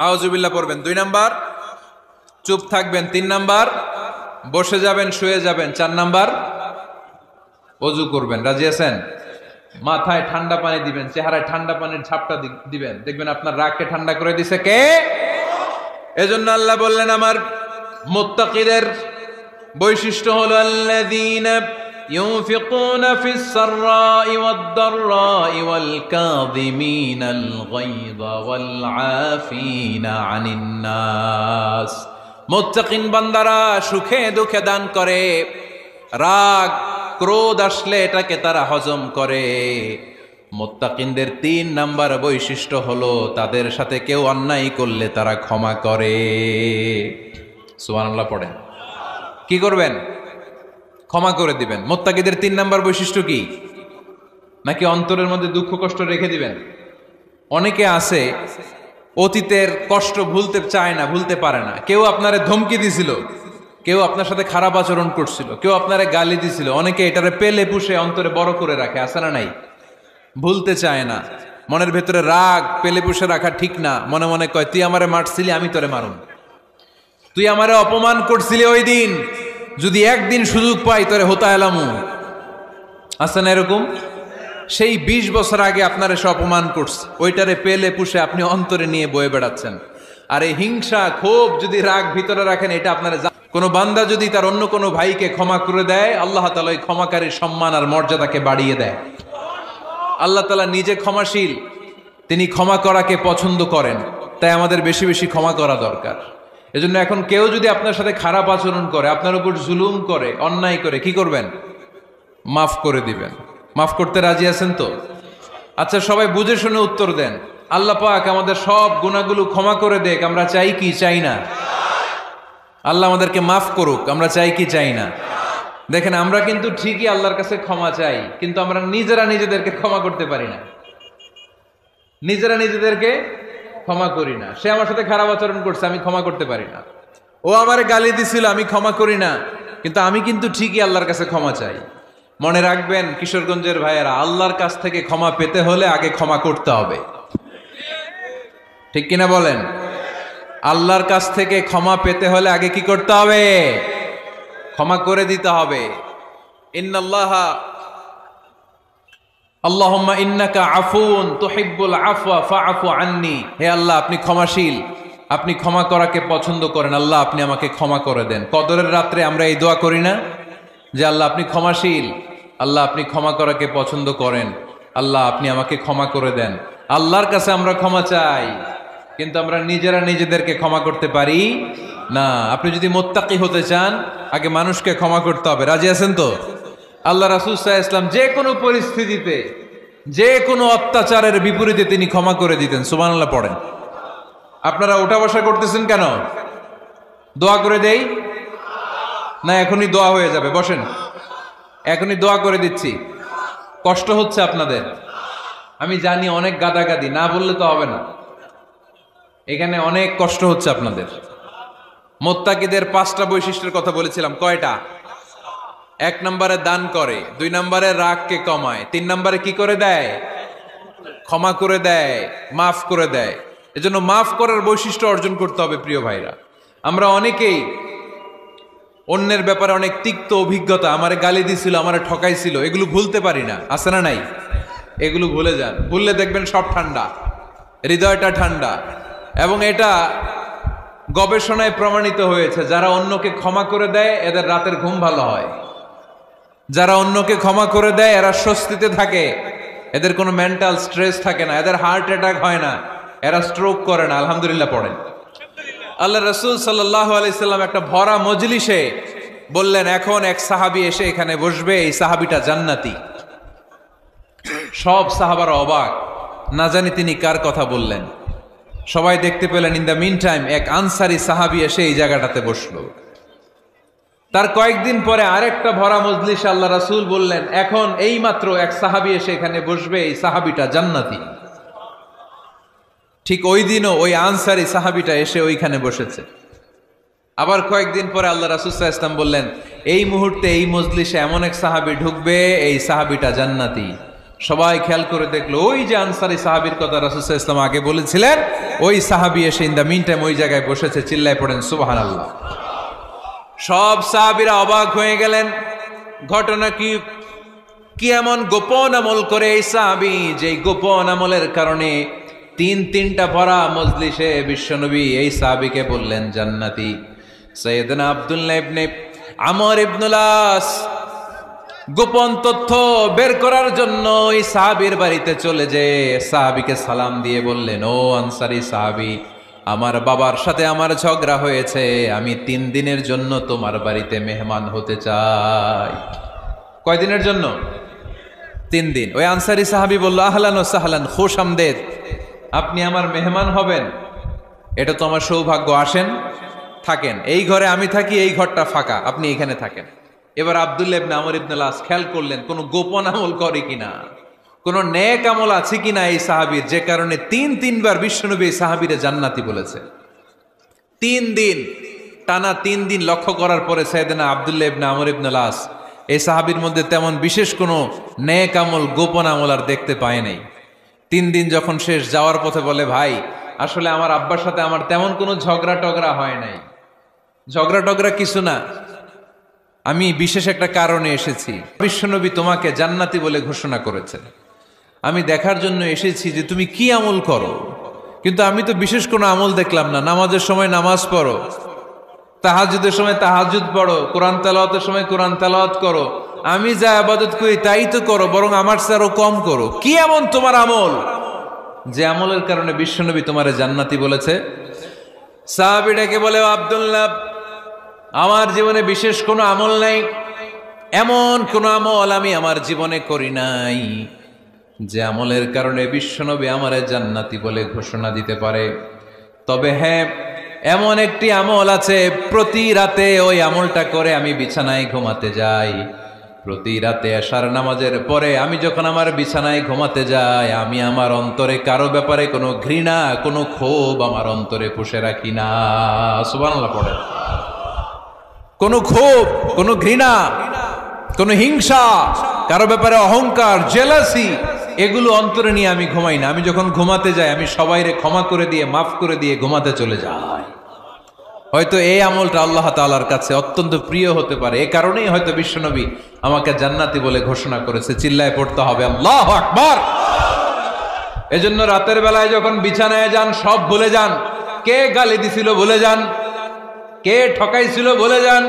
আউযুবিল্লাহ পড়বেন। 2 নাম্বার, চুপ থাকবেন। 3 নাম্বার, বসে যাবেন, শুয়ে যাবেন। 4 নাম্বার, ওযু করবেন। রাজি আছেন? মাথায় ঠান্ডা পানি দিবেন, চেহারায় ঠান্ডা পানির ঝাপটা দিবেন, দেখবেন আপনার রাগকে ঠান্ডা করে দিছে কে? এজন্য আল্লাহ বললেন, আমার মুত্তাকিদের বৈশিষ্ট্য হলো আল্লাযীনা ينفقون في السراء والضراء والكاظمين الغيظ والعافين عن الناس মুত্তাকিন বান্দারা সুখে দুঃখে দান করে, রাগ ক্রোধ আসলে এটাকে তারা হজম করে। মুত্তাকিনদের 3 নাম্বার বৈশিষ্ট্য হলো তাদের সাথে কেউ অন্যায় করলে তারা ক্ষমা করে। সুবহানাল্লাহ পড়েন। কি করবেন? ক্ষমা করে দিবেন। মুত্তাকিদের 3 নাম্বার বৈশিষ্ট্য কি? নাকি অন্তরের মধ্যে দুঃখ কষ্ট রেখে দিবেন? অনেকে আছে অতীতের কষ্ট ভুলতে চায় না, ভুলতে পারে না। কেউ আপনারে ধমকি দিছিল, কেউ আপনার সাথে খারাপ আচরণ করছিল, কেউ আপনারে গালি দিছিল, অনেকে এটারে পেলে পুষে অন্তরে বড় করে রাখে, আছে না নাই? ভুলতে চায় না। মনের ভেতরে রাগ পেলে পুষে রাখা ঠিক না। মনে মনে কয় তুই আমারে মারছিলি, আমি তোরে মারুম। তুই আমারে অপমান করছিলি ওই দিন, যদি একদিন সুযোগ পাই তোরে হতা এলামু। আছে না এরকম? সেই 20 বছর আগে আপনার এসে অপমান করছে, ওইটারে পেলে পুষে আপনি অন্তরে নিয়ে বয়ে বেড়াচ্ছেন। আর এই হিংসা ক্ষোভ যদি রাগ ভিতরে রাখেন, এটা আপনার কোনো বান্দা যদি তার অন্য কোনো ভাইকে ক্ষমা করে দেয়, আল্লাহ তাআলা ওই ক্ষমাকারীর সম্মান আর মর্যাদাকে বাড়িয়ে দেয়। আল্লাহ তাআলা নিজে ক্ষমাশীল, তিনি ক্ষমা করাকে পছন্দ করেন। তাই আমাদের বেশি বেশি ক্ষমা করা দরকার। এজন্য এখন কেউ যদি আপনার সাথে খারাপ আচরণ করে, আপনার উপর জুলুম করে, অন্যায় করে, কি করবেন? মাফ করে দিবেন। মাফ করতে রাজি আছেন তো? আচ্ছা, সবাই বুঝে শুনে উত্তর দেন। আল্লাহ পাক আমাদের সব গুনাহগুলো ক্ষমা করে দেখ, আমরা চাই কি চাই না? আল্লাহ আমাদেরকে মাফ করুক, আমরা চাই কি চাই না? দেখেন, আমরা কিন্তু ঠিকই আল্লাহর কাছে ক্ষমা চাই, কিন্তু আমরা নিজেরা নিজেদেরকে ক্ষমা করতে পারি না। নিজেরা নিজেদেরকে ক্ষমা করি না। সে আমার সাথে খারাপ আচরণ করছে, আমি ক্ষমা করতে পারি না। ও আমারে গালি দিছিল, আমি ক্ষমা করি না, কিন্তু আমি কিন্তু ঠিকই আল্লাহর কাছে ক্ষমা চাই। মনে রাখবেন কিশোরগঞ্জের ভাইয়েরা, আল্লাহর কাছ থেকে ক্ষমা পেতে হলে আগে ক্ষমা করতে হবে। ঠিক কিনা বলেন? আল্লাহর কাছ থেকে ক্ষমা পেতে হলে আগে কি করতে হবে? ক্ষমা করে দিতে হবে। ইন্নাল্লাহা আল্লাহুম্মা ইন্নাকা আফুন তুহিব্বুল আফওয়া ফাআফু আন্নি। হে আল্লাহ, আপনি ক্ষমাশীল, আপনি ক্ষমা করাকে পছন্দ করেন। আল্লাহ, আপনি আমাকে ক্ষমা করে দেন। কদরের রাত্রে আমরা এই দোয়া করি না যে আল্লাহ আপনি ক্ষমাশীল, আল্লাহ আপনি ক্ষমা করাকে পছন্দ করেন, আল্লাহ আপনি আমাকে ক্ষমা করে দেন। আল্লাহর কাছে আমরা ক্ষমা চাই, কিন্তু আমরা নিজেরা নিজেদেরকে ক্ষমা করতে পারি না। আপনি যদি মুত্তাকি হতে চান, আগে মানুষকে ক্ষমা করতে হবে। রাজি আছেন তো? আল্লাহ রাসূল সাল্লাল্লাহু আলাইহি ওয়াসাল্লাম যে কোনো পরিস্থিতিতে, যে কোনো অত্যাচারের বিপরীতে তিনি ক্ষমা করে দিতেন। সুবহানাল্লাহ পড়েন। আপনারা ওঠা বসা করতেছেন কেন? দোয়া করে দেই না? এখনই দোয়া হয়ে যাবে, বসেন। এখনই দোয়া করে দিচ্ছি। কষ্ট হচ্ছে আপনাদের, আমি জানি, অনেক গাদাগাদি, না বললে তো হবে না। এখানে অনেক কষ্ট হচ্ছে আপনাদের। মুত্তাকিদের 5টা বৈশিষ্ট্যের কথা বলেছিলাম, কয়টা? 1 নম্বরে দান করে, 2 নম্বরে রাগকে কমায়, 3 নম্বরে কি করে দেয়? ক্ষমা করে দেয়, মাফ করে দেয়। এজন্য মাফ করার বৈশিষ্ট্য অর্জন করতে হবে। প্রিয় ভাইরা, আমরা অনেকেই অন্যের ব্যাপারে অনেক তিক্ত অভিজ্ঞতা, আমারে গালি দিছিল, আমারে ঠকাইছিল, এগুলো ভুলতে পারি না। আছে না নাই? এগুলো ভুলে যান। ভুললে দেখবেন সব ঠান্ডা, হৃদয়টা ঠান্ডা। এবং এটা গবেষণায় প্রমাণিত হয়েছে, যারা অন্যকে ক্ষমা করে দেয় এদের রাতের ঘুম ভালো হয়। যারা অন্যকে ক্ষমা করে দেয় এরা স্বস্তিতে থাকে, এদের কোনো মেন্টাল স্ট্রেস থাকে না, এদের হার্ট অ্যাটাক হয় না, এরা স্ট্রোক করে না। আলহামদুলিল্লাহ পড়েন। আল্লাহ রাসূল সাল্লাল্লাহু আলাইহি সাল্লাম একটা ভরা মজলিসে বললেন, এখন এক সাহাবী এসে এখানে বসবে, এই সাহাবীটা জান্নাতি। সব সাহাবারা অবাক, না জানি তিনি কার কথা বললেন। সবাই দেখতে পেলেন, ইন দ্য মিন টাইম এক আনসারি সাহাবী এসে এই জায়গাটাতে বসলো। তার কয়েকদিন পরে আরেকটা ভরা মজলিসে আল্লাহ রাসূল বললেন, এখন এই মাত্র এক সাহাবী এসে এখানে বসবে, এই সাহাবীটা জান্নাতি। ঠিক ওই দিনও ওই আনসারি সাহাবীটা এসে ওইখানে বসেছে। আবার কয়েকদিন পরে আল্লাহ রাসূল সাল্লাল্লাহু আলাইহি ওয়াসাল্লাম বললেন, এই মুহূর্তে এই মজলিসে এমন এক সাহাবী ঢুকবে, এই সাহাবীটা জান্নাতি। সবাই খেয়াল করে দেখলো, ওই যে আনসারি সাহাবীর কথা রাসূল সাল্লাল্লাহু আলাইহি ওয়াসাল্লাম আগে বলেছিলেন, ওই সাহাবী এসে ইন দ্য মিন টাইম ওই জায়গায় বসেছে। চিল্লায় পড়েন সুবহানাল্লাহ। সব সাহাবীরা অবাক হয়ে গেলেন। ঘটনা কি এমন গোপন আমল করে এই সাহাবী, যে গোপন আমলের কারণে তিনটা ভরা মজলিসে বিশ্বনবী এই সাহাবীকে বললেন জান্নাতি। সাইয়েদনা আব্দুল্লাহ ইবনে আমর ইবনুল আস গোপন তথ্য বের করার জন্য ওই সাহাবীর বাড়িতে চলে যে সাহাবীকে সালাম দিয়ে বললেন, ও আনসারী সাহাবী, আমার বাবার সাথে আমার ঝগড়া হয়েছে, আমি 3 দিনের জন্য তোমার বাড়িতে মেহমান হতে চাই। কয়দিনের জন্য? 3 দিন। ওই আনসারী সাহাবী বলল, আহলান ও সাহলান, খুশ আমদেদ, আপনি আমার মেহমান হবেন, এটা তো আমার সৌভাগ্য, আসেন থাকেন, এই ঘরে আমি থাকি, এই ঘরটা ফাঁকা, আপনি এখানে থাকেন। এবার আব্দুল্লাহ ইবনে আমর ইবনে আল আস খেয়াল করলেন কোনো গোপন আমল করে কিনা, কোন নেক আমল আছে কিনা এই সাহাবীর, যে কারণে 3 বার বিশ্বনবী এই সাহাবীরে জান্নাতি বলেছে। 3 দিন টানা 3 দিন লক্ষ্য করার পরে সাইয়েদনা আব্দুল্লাহ ইবনে আমর ইবনে আল আস এই সাহাবীর মধ্যে তেমন বিশেষ কোনো নেক আমল, গোপন আমল আর দেখতে পায় নাই। 3 দিন যখন শেষ, যাওয়ার পথে বলে, ভাই আসলে আমার আব্বার সাথে আমার তেমন কোনো ঝগড়া টগড়া হয় নাই, ঝগড়া টগড়া কিছু না, আমি বিশেষ একটা কারণে এসেছি, বিশ্বনবী তোমাকে জান্নাতি বলে ঘোষণা করেছেন, আমি দেখার জন্য এসেছি যে তুমি কি আমল করো, কিন্তু আমি তো বিশেষ কোনো আমল দেখলাম না। নামাজের সময় নামাজ পড়ো, তাহাজ্জুদের সময় তাহাজ্জুদ পড়ো, কোরআন তেলাওয়াতের সময় কোরআন তেলাওয়াত করো, আমি যা ইবাদত করি তাই তো করো, বরং আমার চেয়ে আরো কম করো, কি এমন তোমার আমল যে আমলের কারণে বিশ্বনবী তোমারে জান্নাতি বলেছে? সাহাবীটাকে বলে, আব্দুল্লাহ, আমার জীবনে বিশেষ কোনো আমল নাই, এমন কোন আমল আমি আমার জীবনে করি নাই যে আমলের কারণে বিশ্বনবী আমারে জান্নাতি বলে ঘোষণা দিতে পারে। তবে হ্যাঁ, এমন একটি আমল আছে, প্রতি রাতে ওই আমলটা করে আমি বিছানায় ঘুমাতে যাই। প্রতি রাতে এশার নামাজের পরে আমি যখন আমার বিছানায় ঘুমাতে যাই, আমি আমার অন্তরে কারো ব্যাপারে কোনো ঘৃণা, কোনো ক্ষোভ আমার অন্তরে পুষে রাখি না। সুবহানাল্লাহ পড়ে। কোনো ক্ষোভ, কোনো ঘৃণা, কোনো হিংসা, কারো ব্যাপারে অহংকার, জেলাসি, এগুলো অন্তরে নিয়ে আমি ঘুমাই না। আমি যখন ঘুমাতে যাই, আমি সবাইরে ক্ষমা করে দিয়ে, মাফ করে দিয়ে ঘুমাতে চলে যাই। হয়তো এই আমলটা আল্লাহ তাআলার কাছে অত্যন্ত প্রিয় হতে পারে, এ কারণেই হয়তো বিশ্বনবী আমাকে জান্নাতি বলে ঘোষণা করেছে। চিল্লায় পড়তে হবে আল্লাহু আকবার। এজন্য রাতের বেলায় যখন বিছানায় যান, সব ভুলে যান। কে গালি দিছিল ভুলে যান, কে ঠকাইছিল ভুলে যান,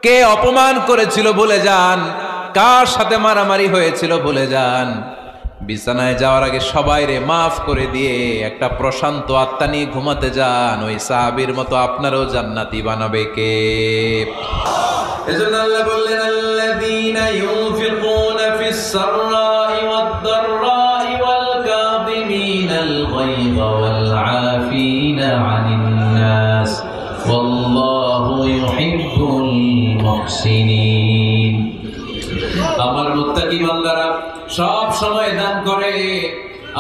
কে অপমান করেছিল ভুলে যান, কার সাথে মারামারি হয়েছিল ভুলে যান। বিছানায় যাওয়ার আগে সবাইরে মাফ করে দিয়ে একটা প্রশান্ত আত্মা নিয়ে ঘুমাতে যান। ওই সাহাবীর মতো আপনারও জান্নাতি বানাবে কে? এজন্য আল্লাহ বললেন, আল্লাযীনা ইউনফিকুনা ফিস সাররাই ওয়াদ দাররাই ওয়াল কাযিমিনাল গায়যা ওয়াল আফিনা আনিন নাস ওয়াল্লাহু ইউহিব্বুল মুহসিনিন। আমার মুত্তাকি বান্দারা সব সময় দান করে,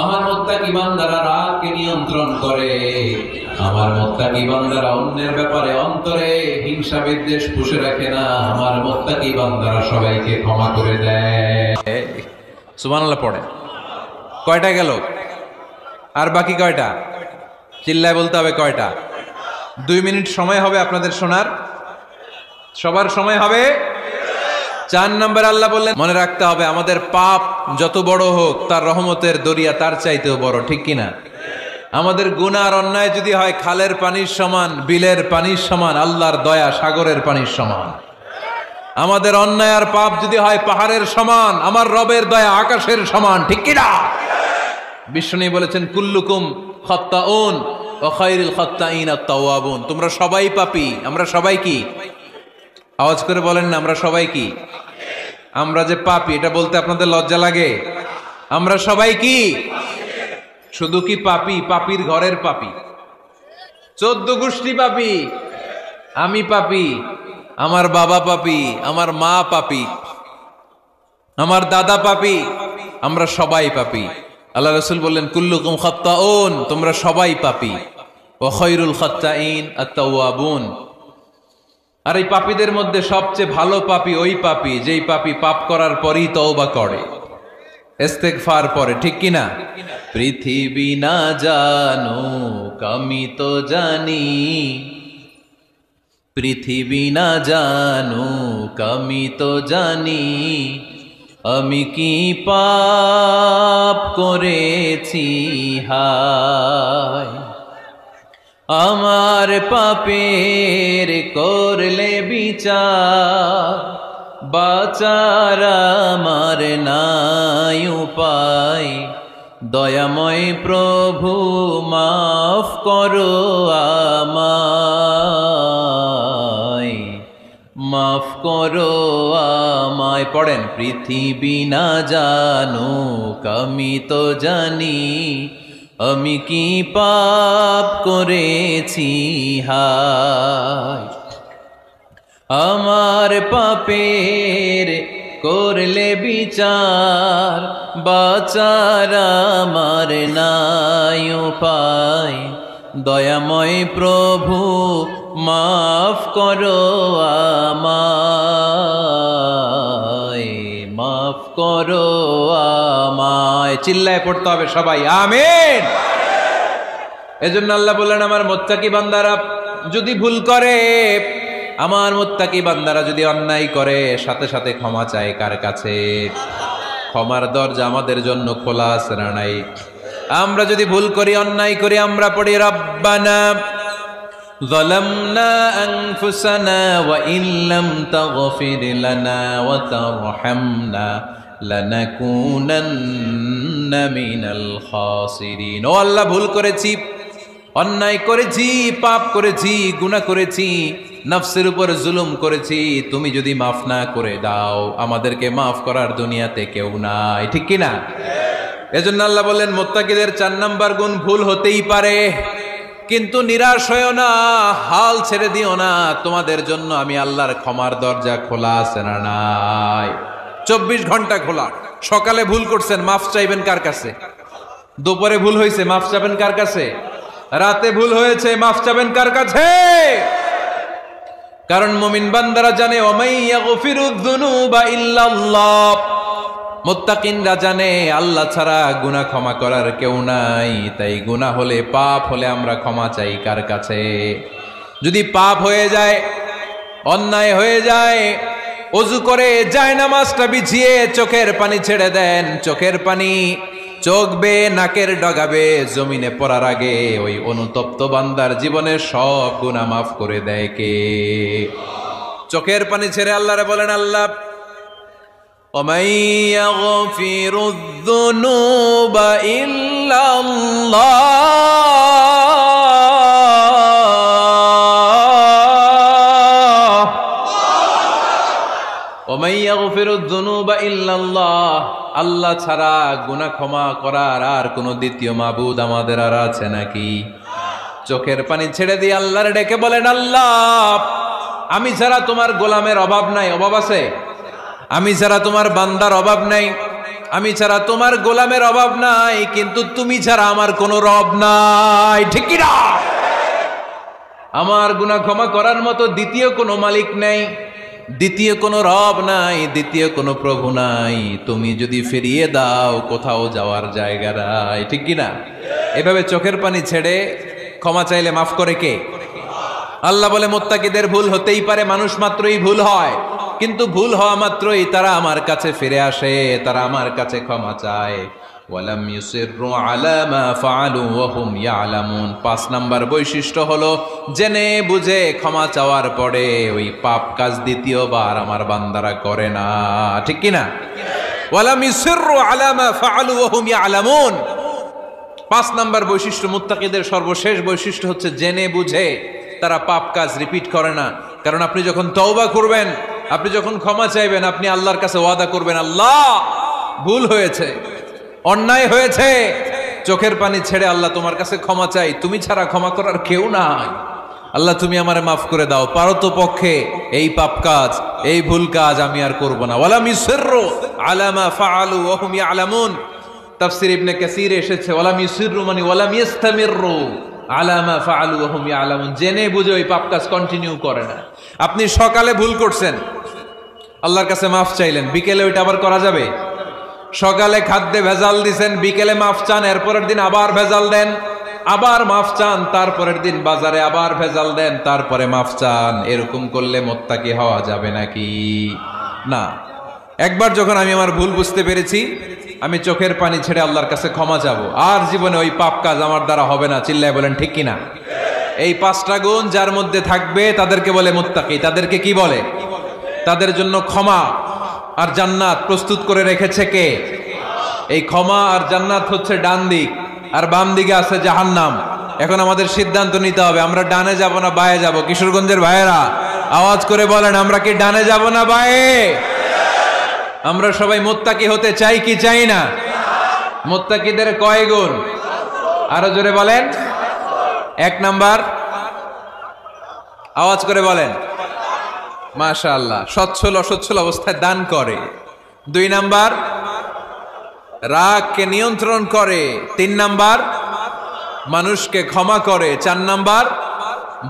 আমার মুত্তাকি বান্দারা রাগকে নিয়ন্ত্রণ করে, আমার মুত্তাকি বান্দারা অন্যের ব্যাপারে অন্তরে হিংসা বিদ্বেষ পুষে রাখে না, আমার মুত্তাকি বান্দারা সবাইকে ক্ষমা করে দেয়। সুবহানাল্লাহ পড়ে। কয়টা গেল? আর বাকি কয়টা? চিল্লায় বলতে হবে কয়টা? 2 মিনিট সময় হবে আপনাদের শোনার, সবার সময় হবে। 4 নম্বর আল্লাহ বললেন, মনে রাখতে হবে আমাদের পাপ যত বড় হোক, তার রহমতের দরিয়া তার চাইতেও বড়, ঠিক কিনা? আমাদের গুনাহ আর অন্যায় যদি হয় খালের পানির সমান, বিলের পানির সমান, আল্লাহর দয়া সাগরের পানির সমান। আমাদের অন্যায় আর পাপ যদি হয় পাহাড়ের সমান, আমার রবের দয়া আকাশের সমান, ঠিক কিনা? বিষ্ণু বলেছেন, কুল্লুকুম খাত্তাউন ওয়া খায়রুল খাত্তাইন আত-তাওয়াবুন। তোমরা সবাই পাপী। আমরা সবাই কি? আওয়াজ করে বলেন না, আমরা সবাই কি? আমরা যে পাপী, এটা বলতে আপনাদের লজ্জা লাগে? আমরা সবাই কি? শুধু কি পাপী? পাপীর ঘরের পাপী, 14 গোষ্ঠী পাপী। আমি পাপী, আমার বাবা পাপী, আমার মা পাপী, আমার দাদা পাপী, আমরা সবাই পাপী। আল্লাহ রাসূল বললেন, কুল্লুকুম খাত্তাউন, তোমরা সবাই পাপী, ওয়া খায়রুল খাত্তাইন আত-তাওয়াবুন। আর এই পাপীদের মধ্যে সবচেয়ে ভালো পাপী ওই পাপী যেই পাপী পাপ করার পরই তওবা করে, ইস্তেগফার পড়ে, ঠিক কিনা? পৃথিবী না জানুক আমি তো জানি, পৃথিবী না জানুক আমি তো জানি, আমি কি পাপ করেছি হায়, আমার পাপের করলে বিচার, বাঁচার আমার নাই উপায়, দয়াময় প্রভু মাফ করো আমায়, মাফ করো আমায়। পড়েন, পৃথিবী না জানুক আমি তো জানি, আমি কি পাপ করেছি হায়। আমার পাপের করলে বিচার, বাঁচার আমার নাই উপায়, দয়াময় প্রভু মাফ করো আমায়, মাফ করো আমায়। চিল্লায় পড়তে হবে সবাই, আমিন। এজন্য আল্লাহ বললেন, আমার মুত্তাকি বান্দারা যদি ভুল করে, আমার মুত্তাকি বান্দারা যদি অন্যায় করে, সাথে সাথে ক্ষমা চায় কার কাছে? ক্ষমার দরজা আমাদের জন্য খোলা আছে না নাই? আমরা যদি ভুল করি, অন্যায় করি, আমরা পড়ি রব্বানা যালামনা আনফুসানা ওয়া ইল্লাম তাগফির লানা ওয়া তারহামনা লানাকুনান্না মিনাল খাসিরিন। ও আল্লাহ, ভুল করেছি, অন্যায় করেছি, পাপ করেছি, গুনাহ করেছি, নফসের উপর জুলুম করেছি, তুমি যদি মাফ না করে দাও, আমাদেরকে মাফ করার দুনিয়াতে কেউ নাই, ঠিক কি না? এজন্য আল্লাহ বললেন, মুত্তাকিদের 4 নাম্বার গুণ, ভুল হতেই পারে কিন্তু নিরাশ হয়ো না, হাল ছেড়ে দিও না, তোমাদের জন্য আমি আল্লাহর ক্ষমার দরজা খোলা আছে না নাই? 24 ঘন্টা খোলা। সকালে ভুল করছেন, মাফ চাইবেন কার কাছে? দুপুরে ভুল হয়েছে, মাফ চাইবেন কার কাছে? রাতে ভুল হয়েছে, মাফ চাইবেন কার কাছে? কারণ মুমিন বান্দারা জানে, ওয়ামাই ইয়াগফিরুয যুনুবা ইল্লাল্লাহ। মুত্তাকিনরা জানে আল্লাহ ছাড়া গুনাহ ক্ষমা করার কেউ নাই। তাই গুনাহ হলে, পাপ হলে আমরা ক্ষমা চাই কার কাছে? যদি পাপ হয়ে যায়, অন্যায় হয়ে যায়, ওযু করে জায়নামাজটা বিছিয়ে চোখের পানি ছেড়ে দেন। চোখের পানি চোখ বেয়ে নাকের ডগাবে জমিনে পড়ার আগে ওই অনুতপ্ত বান্দার জীবনের সব গুনাহ মাফ করে দেয় কে? চোখের পানি ছেড়ে আল্লাহরে বলেন, আল্লাহ وَمَن يَغْفِرُ الذُّنُوبَ إِلَّا اللَّهُ وَمَن يَغْفِرُ الذُّنُوبَ إِلَّا اللَّهُ। আল্লাহ ছাড়া গুনাহ ক্ষমা করার আর কোন দ্বিতীয় মাবুদ আমাদের আর আছে নাকি? চোখের পানি ছেড়ে দিয়ে আল্লাহরে ডেকে বলেন, আল্লাহ আমি ছাড়া তোমার গোলামের অভাব নাই। অভাব আছে? আমি ছাড়া তোমার বান্দার অভাব নাই, আমি ছাড়া তোমার গোলামের অভাব নাই, কিন্তু তুমি ছাড়া আমার কোনো রব নাই, ঠিক কি না? আমার গুনাহ ক্ষমা করার মতো দ্বিতীয় কোনো মালিক নাই, দ্বিতীয় কোনো রব নাই, দ্বিতীয় কোনো প্রভু নাই। তুমি যদি ফিরিয়ে দাও, কোথাও যাওয়ার জায়গা নাই, ঠিক কি না? এভাবে চোখের পানি ছেড়ে ক্ষমা চাইলে মাফ করে কে? আল্লাহ বলে, মুত্তাকিদের ভুল হতেই পারে, মানুষ মাত্রই ভুল হয়, কিন্তু ভুল হওয়া মাত্রই তারা আমার কাছে ফিরে আসে, তারা আমার কাছে ক্ষমা চায়। ওয়ালাম ইউসিররু আলা মা ফাআলু ওয়া হুম ইয়ালামুন। 5 নাম্বার বৈশিষ্ট্য হলো, জেনে বুঝে ক্ষমা চাওয়ার পরে ওই পাপ কাজ দ্বিতীয়বার আমার বান্দারা করে না, ঠিক কি না? ওয়ালাম ইউসিররু আলা মা ফাআলু ওয়া হুম ইয়ালামুন। 5 নাম্বার বৈশিষ্ট্য, মুত্তাকিদের সর্বশেষ বৈশিষ্ট্য হচ্ছে জেনে বুঝে তারা পাপ কাজ রিপিট করে না। কারণ আপনি যখন তওবা করবেন, আপনি যখন ক্ষমা চাইবেন, আপনি আল্লাহর কাছে ওয়াদা করবেন, আল্লাহ ভুল হয়েছে, অন্যায় হয়েছে, চোখের পানি ছেড়ে আল্লাহ তোমার কাছে ক্ষমা চাই, তুমি ছাড়া ক্ষমা করার কেউ নাই, আল্লাহ তুমি আমারে মাফ করে দাও, পারতো পক্ষে এই পাপ কাজ, এই ভুল কাজ আমি আর করব না। ওয়ালাম ইউসিররু আলা মা ফাআলু ওয়া হুম ইয়ালামুন। তাফসীর ইবনে কাসীরে এসেছে, ওয়ালাম ইউসিররু মানে ওয়ালাম ইস্তামিররু আলা মা ফাআলু ওয়া হুম ইয়ালামুন। জেনে বুঝে ওই পাপ কাজ কন্টিনিউ করে না। আপনি সকালে ভুল করছেন, আল্লাহর কাছে মাফ চাইলেন, বিকেলে ওইটা আবার করা যাবে? সকালে খাদ্যে ভেজাল দিছেন, বিকেলে মাফ চান, এরপরের দিন আবার ভেজাল দেন, আবার মাফ চান, তারপরের দিন বাজারে আবার ভেজাল দেন, তারপরে মাফ চান। এরকম করলে মুত্তাকি হওয়া যাবে নাকি? না। একবার যখন আমি আমার ভুল বুঝতে পেরেছি, আমি চোখের পানি ছেড়ে আল্লাহর কাছে ক্ষমা চাবো, আর জীবনে ওই পাপ কাজ আমার দ্বারা হবে না। চিল্লায় বলেন ঠিক কিনা? এই 5টা গুণ যার মধ্যে থাকবে তাদেরকে বলে মুত্তাকি। তাদেরকে কি বলে? তাদের জন্য ক্ষমা আর জান্নাত প্রস্তুত করে রেখেছে কে? এই ক্ষমা আর জান্নাত হচ্ছে ডান দিক, আর বাম দিকে আছে জাহান্নাম। এখন আমাদের সিদ্ধান্ত নিতে হবে, আমরা ডানে যাব না বায়ে যাব। কিশোরগঞ্জের ভাইয়েরা আওয়াজ করে বলেন, আমরা কি ডানে যাব না বায়ে? আমরা সবাই মুত্তাকি হতে চাই কি চাই না? মুত্তাকিদের কয় গুণ? আরো জোরে বলেন। 1 নাম্বার, আওয়াজ করে বলেন। মাশাআল্লাহ, সচ্ছল অসচ্ছল অবস্থায় দান করে। 2 নাম্বার, রাগকে নিয়ন্ত্রণ করে। 3 নাম্বার, মানুষকে ক্ষমা করে। 4 নাম্বার,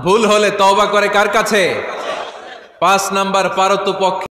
ভুল হলে তওবা করে কার কাছে? 5 নাম্বার, পারতপক্ষে